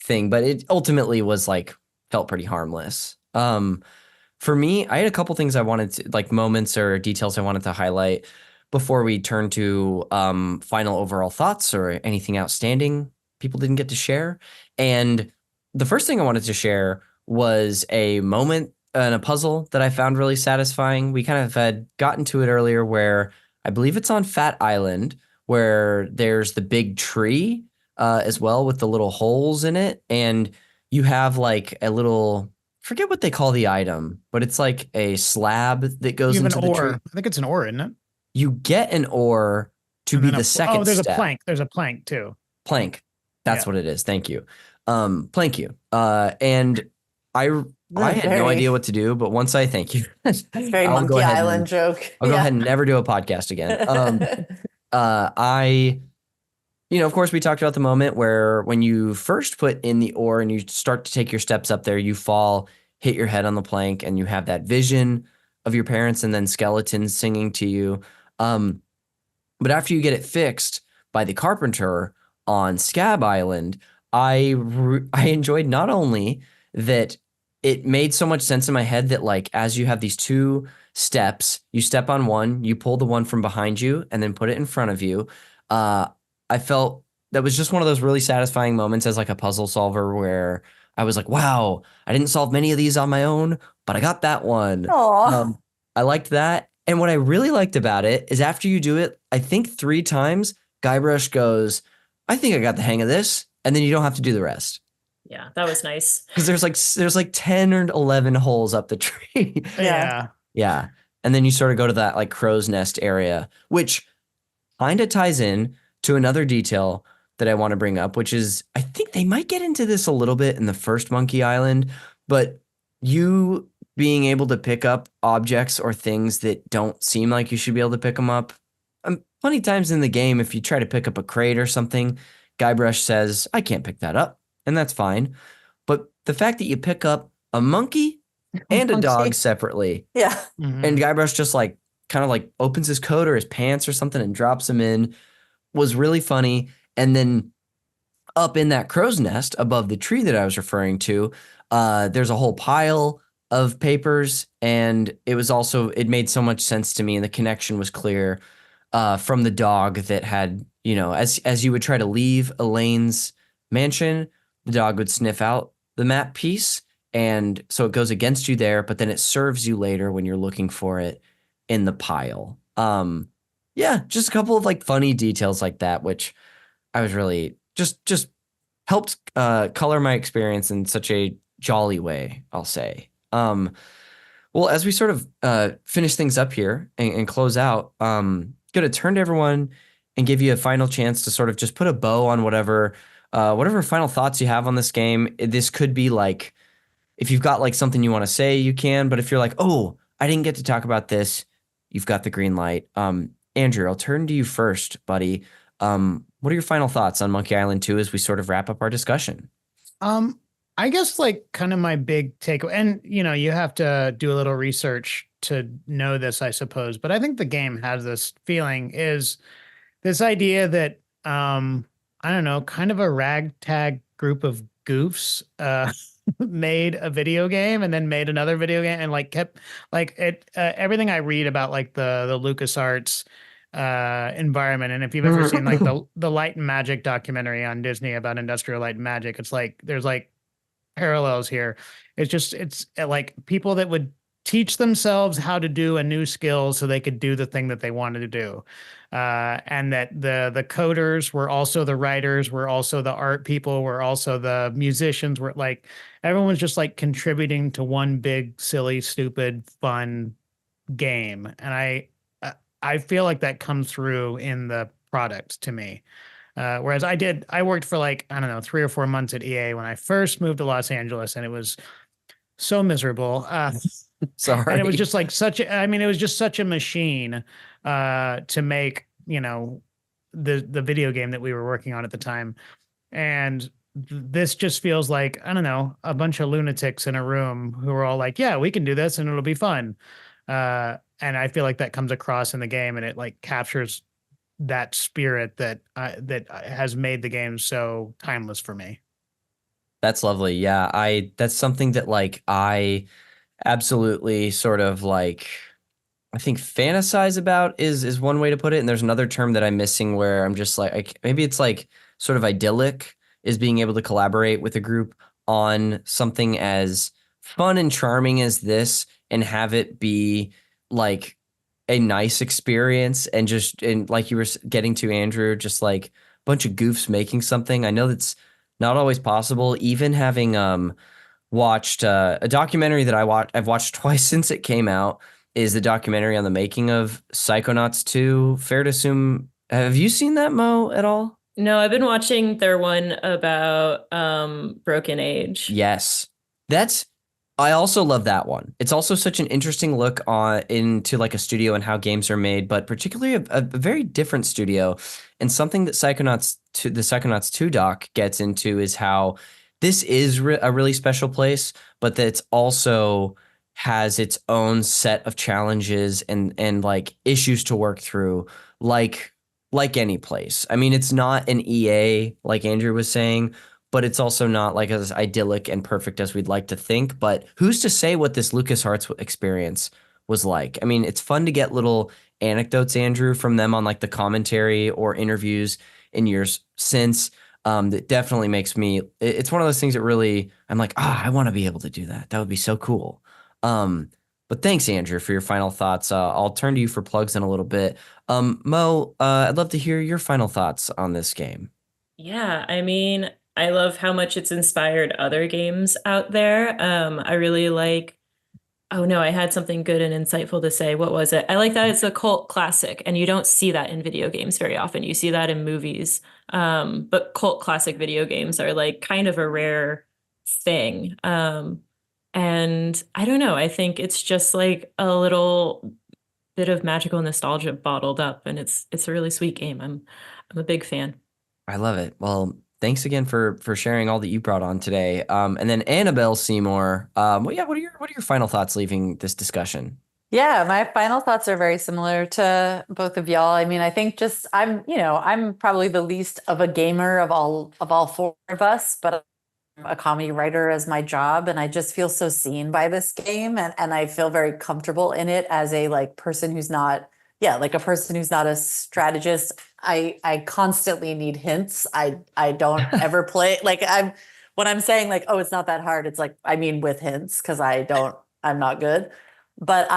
thing. But it ultimately was like felt pretty harmless. For me, I had a couple things I wanted to, like moments or details I wanted to highlight before we turn to final overall thoughts or anything outstanding people didn't get to share. And the first thing I wanted to share was a moment and a puzzle that I found really satisfying. We kind of had gotten to it earlier where I believe it's on Fat Island where there's the big tree as well with the little holes in it. And you have like a little, forget what they call the item, but it's like a slab that goes into the tree. I think it's an ore, isn't it? You get an ore to be the second step. Oh, there's a plank. There's a plank too. Plank. That's what it is. Thank you. Plank you. And I had no idea what to do, but once I thank you. That's a very Monkey Island joke. I'll go ahead and never do a podcast again. Of course, we talked about the moment where when you first put in the ore and you start to take your steps up there, you fall, hit your head on the plank, and you have that vision of your parents and then skeletons singing to you. But after you get it fixed by the carpenter on Scab Island, I enjoyed not only that it made so much sense in my head that like as you have these two steps, you step on one, you pull the one from behind you and then put it in front of you. I felt that was just one of those really satisfying moments as like a puzzle solver where I was like, wow, I didn't solve many of these on my own, but I got that one. I liked that. And what I really liked about it is after you do it, I think 3 times, Guybrush goes, I think I got the hang of this. And then you don't have to do the rest. Yeah, that was nice. Because there's like 10 or 11 holes up the tree. Yeah. Yeah. And then you sort of go to that like crow's nest area, which kind of ties in to another detail that I want to bring up, which is I think they might get into this a little bit in the first Monkey Island, but you being able to pick up objects or things that don't seem like you should be able to pick them up. Plenty of times in the game, if you try to pick up a crate or something, Guybrush says, I can't pick that up. And that's fine. But the fact that you pick up a monkey and a dog separately. Yeah. Mm-hmm. And Guybrush just like kind of like opens his coat or his pants or something and drops them in was really funny. And then up in that crow's nest above the tree that I was referring to, there's a whole pile of papers. And it made so much sense to me. And the connection was clear from the dog that had, as you would try to leave Elaine's mansion, the dog would sniff out the map piece. And so it goes against you there, but then it serves you later when you're looking for it in the pile. Just a couple of like funny details like that, which I was really just helped color my experience in such a jolly way, I'll say. Well, as we sort of finish things up here and close out, going to turn to everyone and give you a final chance to sort of just put a bow on whatever final thoughts you have on this game. This could be like, if you've got like something you want to say, you can, but if you're like, oh, I didn't get to talk about this, you've got the green light. Andrew, I'll turn to you first, buddy. What are your final thoughts on Monkey Island 2 as we sort of wrap up our discussion? I guess like kind of my big takeaway, and you have to do a little research to know this, I suppose, but I think the game has this feeling is this idea that, I don't know, kind of a ragtag group of goofs, made a video game and then made another video game and like kept like it, everything I read about like the LucasArts, environment. And if you've ever seen like the Light and Magic documentary on Disney about Industrial Light and Magic, it's like, there's like parallels here. It's like people that would teach themselves how to do a new skill so they could do the thing that they wanted to do. And that the coders were also the writers, were also the art people, were also the musicians, were like, everyone's just like contributing to one big, silly, stupid, fun game. And I feel like that comes through in the product to me. Whereas I worked for like, I don't know, 3 or 4 months at EA when I first moved to Los Angeles, and it was so miserable. Sorry. And it was just like it was just such a machine to make, the video game that we were working on at the time. And this just feels like, I don't know, a bunch of lunatics in a room who are all like, yeah, we can do this and it'll be fun. And I feel like that comes across in the game, and it like captures that spirit that has made the game so timeless for me. That's lovely. Yeah, that's something that like I absolutely sort of like I think fantasize about is one way to put it. And there's another term that I'm missing where I'm just like maybe it's like sort of idyllic is being able to collaborate with a group on something as fun and charming as this and have it be like a nice experience and like you were getting to Andrew, just like a bunch of goofs making something. I know that's not always possible. Even having watched a documentary that I've watched twice since it came out is the documentary on the making of Psychonauts 2. Fair to assume, have you seen that, Mo, at all? No, I've been watching their one about Broken Age. Yes. I also love that one. It's also such an interesting look into like a studio and how games are made, but particularly a very different studio. And something that the Psychonauts 2 doc gets into is how this is a really special place, but that it's also has its own set of challenges and like issues to work through, like any place. I mean, it's not an EA, like Andrew was saying, but it's also not like as idyllic and perfect as we'd like to think. But who's to say what this LucasArts experience was like? I mean, it's fun to get little anecdotes, Andrew, from them on like the commentary or interviews in years since. That definitely makes me. It's one of those things that really I'm like, I want to be able to do that. That would be so cool. But thanks, Andrew, for your final thoughts. I'll turn to you for plugs in a little bit. Mo, I'd love to hear your final thoughts on this game. Yeah, I mean, I love how much it's inspired other games out there. I really like, oh no, I had something good and insightful to say. What was it? I like that it's a cult classic, and you don't see that in video games very often. You see that in movies. But cult classic video games are like kind of a rare thing. And I don't know, I think it's just like a little bit of magical nostalgia bottled up, and it's a really sweet game. I'm a big fan. I love it. Well, thanks again for sharing all that you brought on today. And then Annabel Seymour. What are your final thoughts leaving this discussion? Yeah, my final thoughts are very similar to both of y'all. I mean, I think just I'm probably the least of a gamer of all four of us, but I'm a comedy writer as my job, and I just feel so seen by this game, and I feel very comfortable in it as a like person who's not like a person who's not a strategist. I constantly need hints. I don't ever play like when I'm saying like, oh, it's not that hard, it's like I mean with hints because I'm not good. But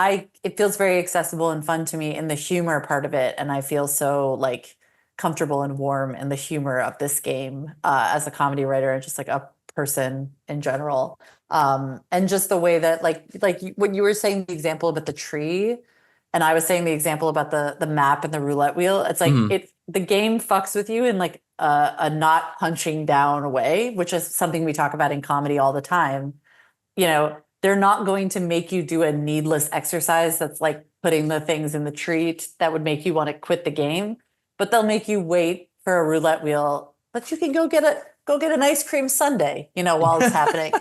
it feels very accessible and fun to me in the humor part of it, and I feel so like comfortable and warm in the humor of this game as a comedy writer and just like a person in general. And just the way that like when you were saying the example about the tree, and I was saying the example about the map and the roulette wheel, it's like the game fucks with you in like a not punching down way, which is something we talk about in comedy all the time. They're not going to make you do a needless exercise that's like putting the things in the tree that would make you want to quit the game, but they'll make you wait for a roulette wheel, but you can go get an ice cream sundae, while it's happening.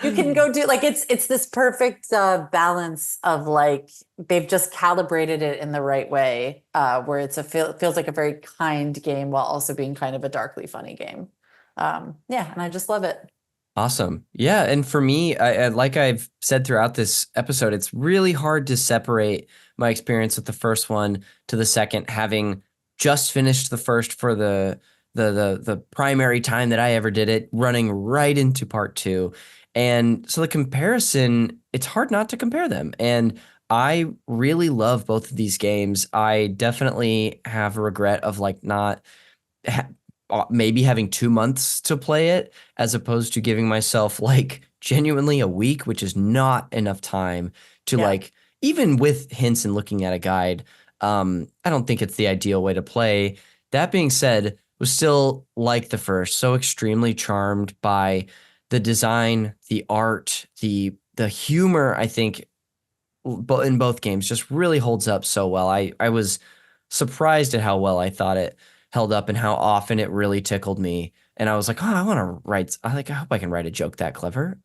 You can go do like it's this perfect balance of like they've just calibrated it in the right way, where feels like a very kind game while also being kind of a darkly funny game. And I just love it. Awesome. Yeah. And for me, like I've said throughout this episode, it's really hard to separate my experience with the first one to the second, having just finished the first for the primary time that I ever did it, running right into part two. And so the comparison, it's hard not to compare them. And I really love both of these games. I definitely have a regret of like not maybe having 2 months to play it as opposed to giving myself like genuinely a week, which is not enough time to like, even with hints and looking at a guide. I don't think it's the ideal way to play. That being said, was still like the first, so extremely charmed by the design, the art, the humor. I think in both games just really holds up so well. I was surprised at how well I thought it held up and how often it really tickled me. And I was like, I want to write. I hope I can write a joke that clever.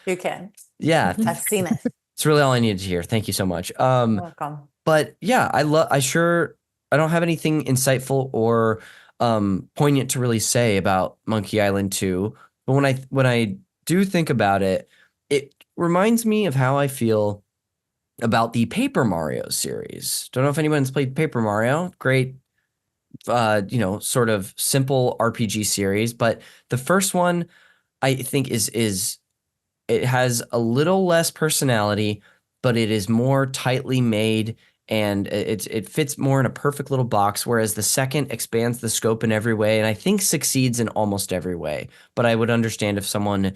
You can. Yeah. I've seen it. It's really all I needed to hear. Thank you so much. Welcome. But yeah, I don't have anything insightful or poignant to really say about Monkey Island 2. But when I do think about it, it reminds me of how I feel about the Paper Mario series. Don't know if anyone's played Paper Mario. Great, sort of simple RPG series, but the first one I think is it has a little less personality, but it is more tightly made and it fits more in a perfect little box, whereas the second expands the scope in every way and I think succeeds in almost every way. But I would understand if someone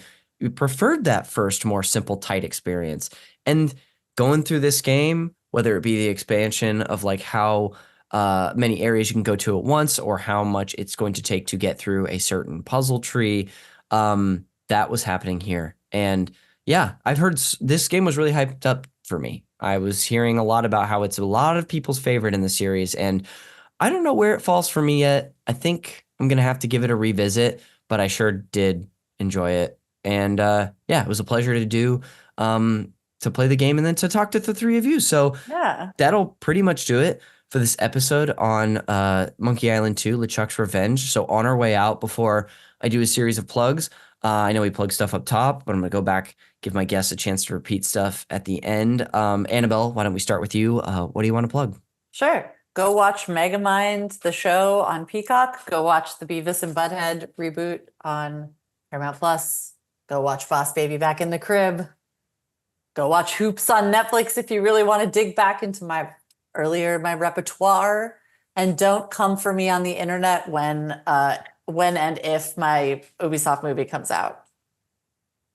preferred that first more simple, tight experience. And going through this game, whether it be the expansion of like how many areas you can go to at once or how much it's going to take to get through a certain puzzle tree, that was happening here. And yeah, I've heard this game was really hyped up for me. I was hearing a lot about how it's a lot of people's favorite in the series, and I don't know where it falls for me yet. I think I'm going to have to give it a revisit, but I sure did enjoy it. And yeah, it was a pleasure to do, to play the game and then to talk to the three of you. So Yeah. that'll pretty much do it for this episode on Monkey Island 2, LeChuck's Revenge. So on our way out, before I do a series of plugs, I know we plug stuff up top, but I'm going to go back, give my guests a chance to repeat stuff at the end. Annabelle, why don't we start with you? What do you want to plug? Sure. Go watch Megamind, the show on Peacock. Go watch the Beavis and Butthead reboot on Paramount Plus. Go watch Boss Baby Back in the Crib. Go watch Hoops on Netflix if you really want to dig back into my repertoire. And don't come for me on the internet when and if my Ubisoft movie comes out.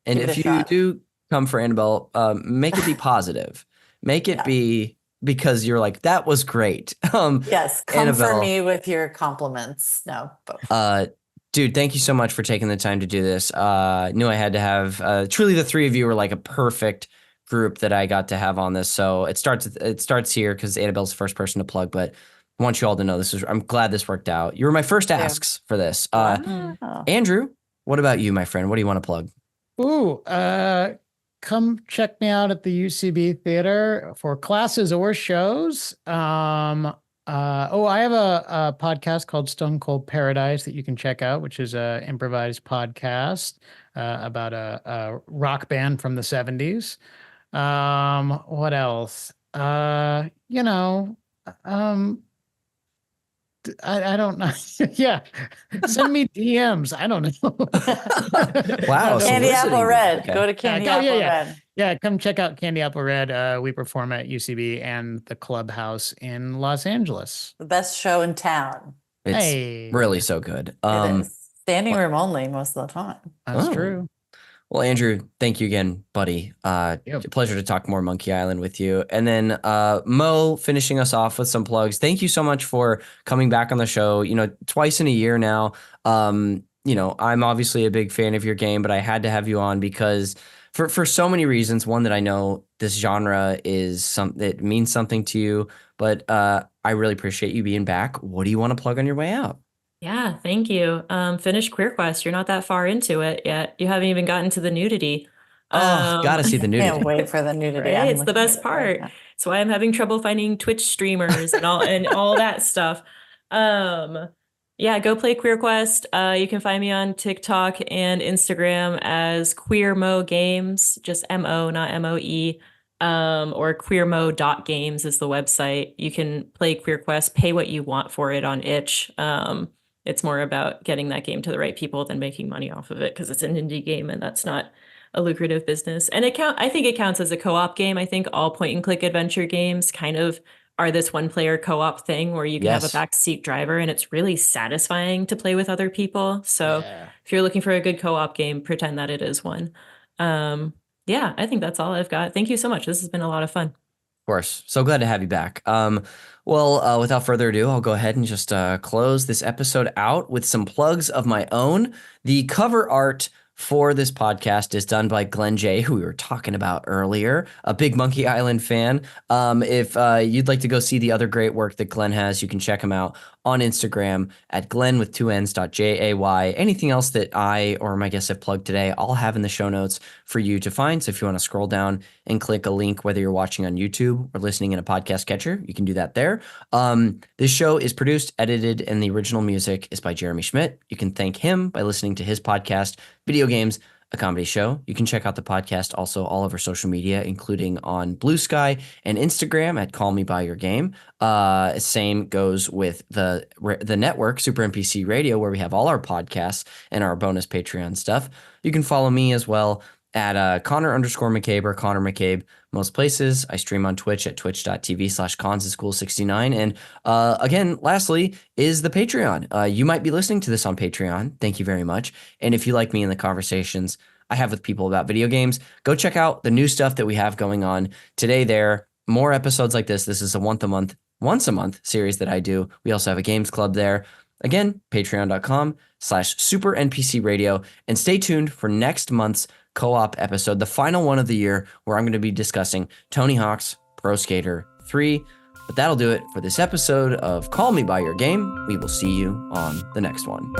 And if you do come for Annabelle, make it be positive. Make it be because you're like, that was great. Yes, come Annabelle, for me with your compliments. No, both. Dude, thank you so much for taking the time to do this. Knew I had to have truly the three of you were like a perfect group that I got to have on this. So it starts here because Annabelle's the first person to plug, but I want you all to know I'm glad this worked out. You were my first asks for this. Andrew, what about you, my friend? What do you want to plug? Ooh, come check me out at the UCB Theater for classes or shows. I have a podcast called Stone Cold Paradise that you can check out, which is an improvised podcast about a rock band from the 70s. What else? I don't know. Yeah. Send me DMs. I don't know. Wow. Candy Apple Red. Okay. Go to Candy Apple Red. Yeah, come check out Candy Apple Red. We perform at UCB and the Clubhouse in Los Angeles. The best show in town. It's really so good. It is. Standing room only most of the time. That's true. Well, Andrew, thank you again, buddy. Pleasure to talk more Monkey Island with you. And then Mo, finishing us off with some plugs. Thank you so much for coming back on the show. Twice in a year now. I'm obviously a big fan of your game, but I had to have you on because for so many reasons. One, that I know this genre is it means something to you, but I really appreciate you being back. What do you want to plug on your way out? Yeah, thank you. Finish Queer Quest. You're not that far into it yet. You haven't even gotten to the nudity. Gotta see the nudity. Can't wait for the nudity. Right? It's the best part. That's why I'm having trouble finding Twitch streamers and all that stuff. Go play Queer Quest. You can find me on TikTok and Instagram as Queer Mo Games, just MO, not MOE. Or queermo.games is the website. You can play Queer Quest, pay what you want for it on itch. It's more about getting that game to the right people than making money off of it because it's an indie game and that's not a lucrative business. And I think it counts as a co-op game. I think all point and click adventure games kind of are this one player co-op thing where you can have a backseat driver and it's really satisfying to play with other people. So if you're looking for a good co-op game, pretend that it is one. I think that's all I've got. Thank you so much. This has been a lot of fun. Of course. So glad to have you back. Without further ado, I'll go ahead and just close this episode out with some plugs of my own. The cover art for this podcast is done by Glenn J., who we were talking about earlier, a big Monkey Island fan. If you'd like to go see the other great work that Glenn has, you can check him out on Instagram at Glenn with 2Ns.JAY. Anything else that I or my guests have plugged today, I'll have in the show notes for you to find. So if you want to scroll down and click a link, whether you're watching on YouTube or listening in a podcast catcher, you can do that there. This show is produced, edited, and the original music is by Jeremy Schmidt. You can thank him by listening to his podcast, Video Games, a Comedy Show. You can check out the podcast also all over social media, including on Blue Sky and Instagram at Call Me By Your Game. Same goes with the network, Super NPC Radio, where we have all our podcasts and our bonus Patreon stuff. You can follow me as well at Connor_McCabe or Connor McCabe most places. I stream on Twitch at twitch.tv/consischool69. And again, lastly, is the Patreon. You might be listening to this on Patreon. Thank you very much. And if you like me in the conversations I have with people about video games, go check out the new stuff that we have going on today there. More episodes like this. This is a once a month series that I do. We also have a games club there. Again, patreon.com/Super NPC Radio. And stay tuned for next month's co-op episode, the final one of the year, where I'm going to be discussing Tony Hawk's Pro Skater 3. But that'll do it for this episode of Call Me By Your Game. We will see you on the next one.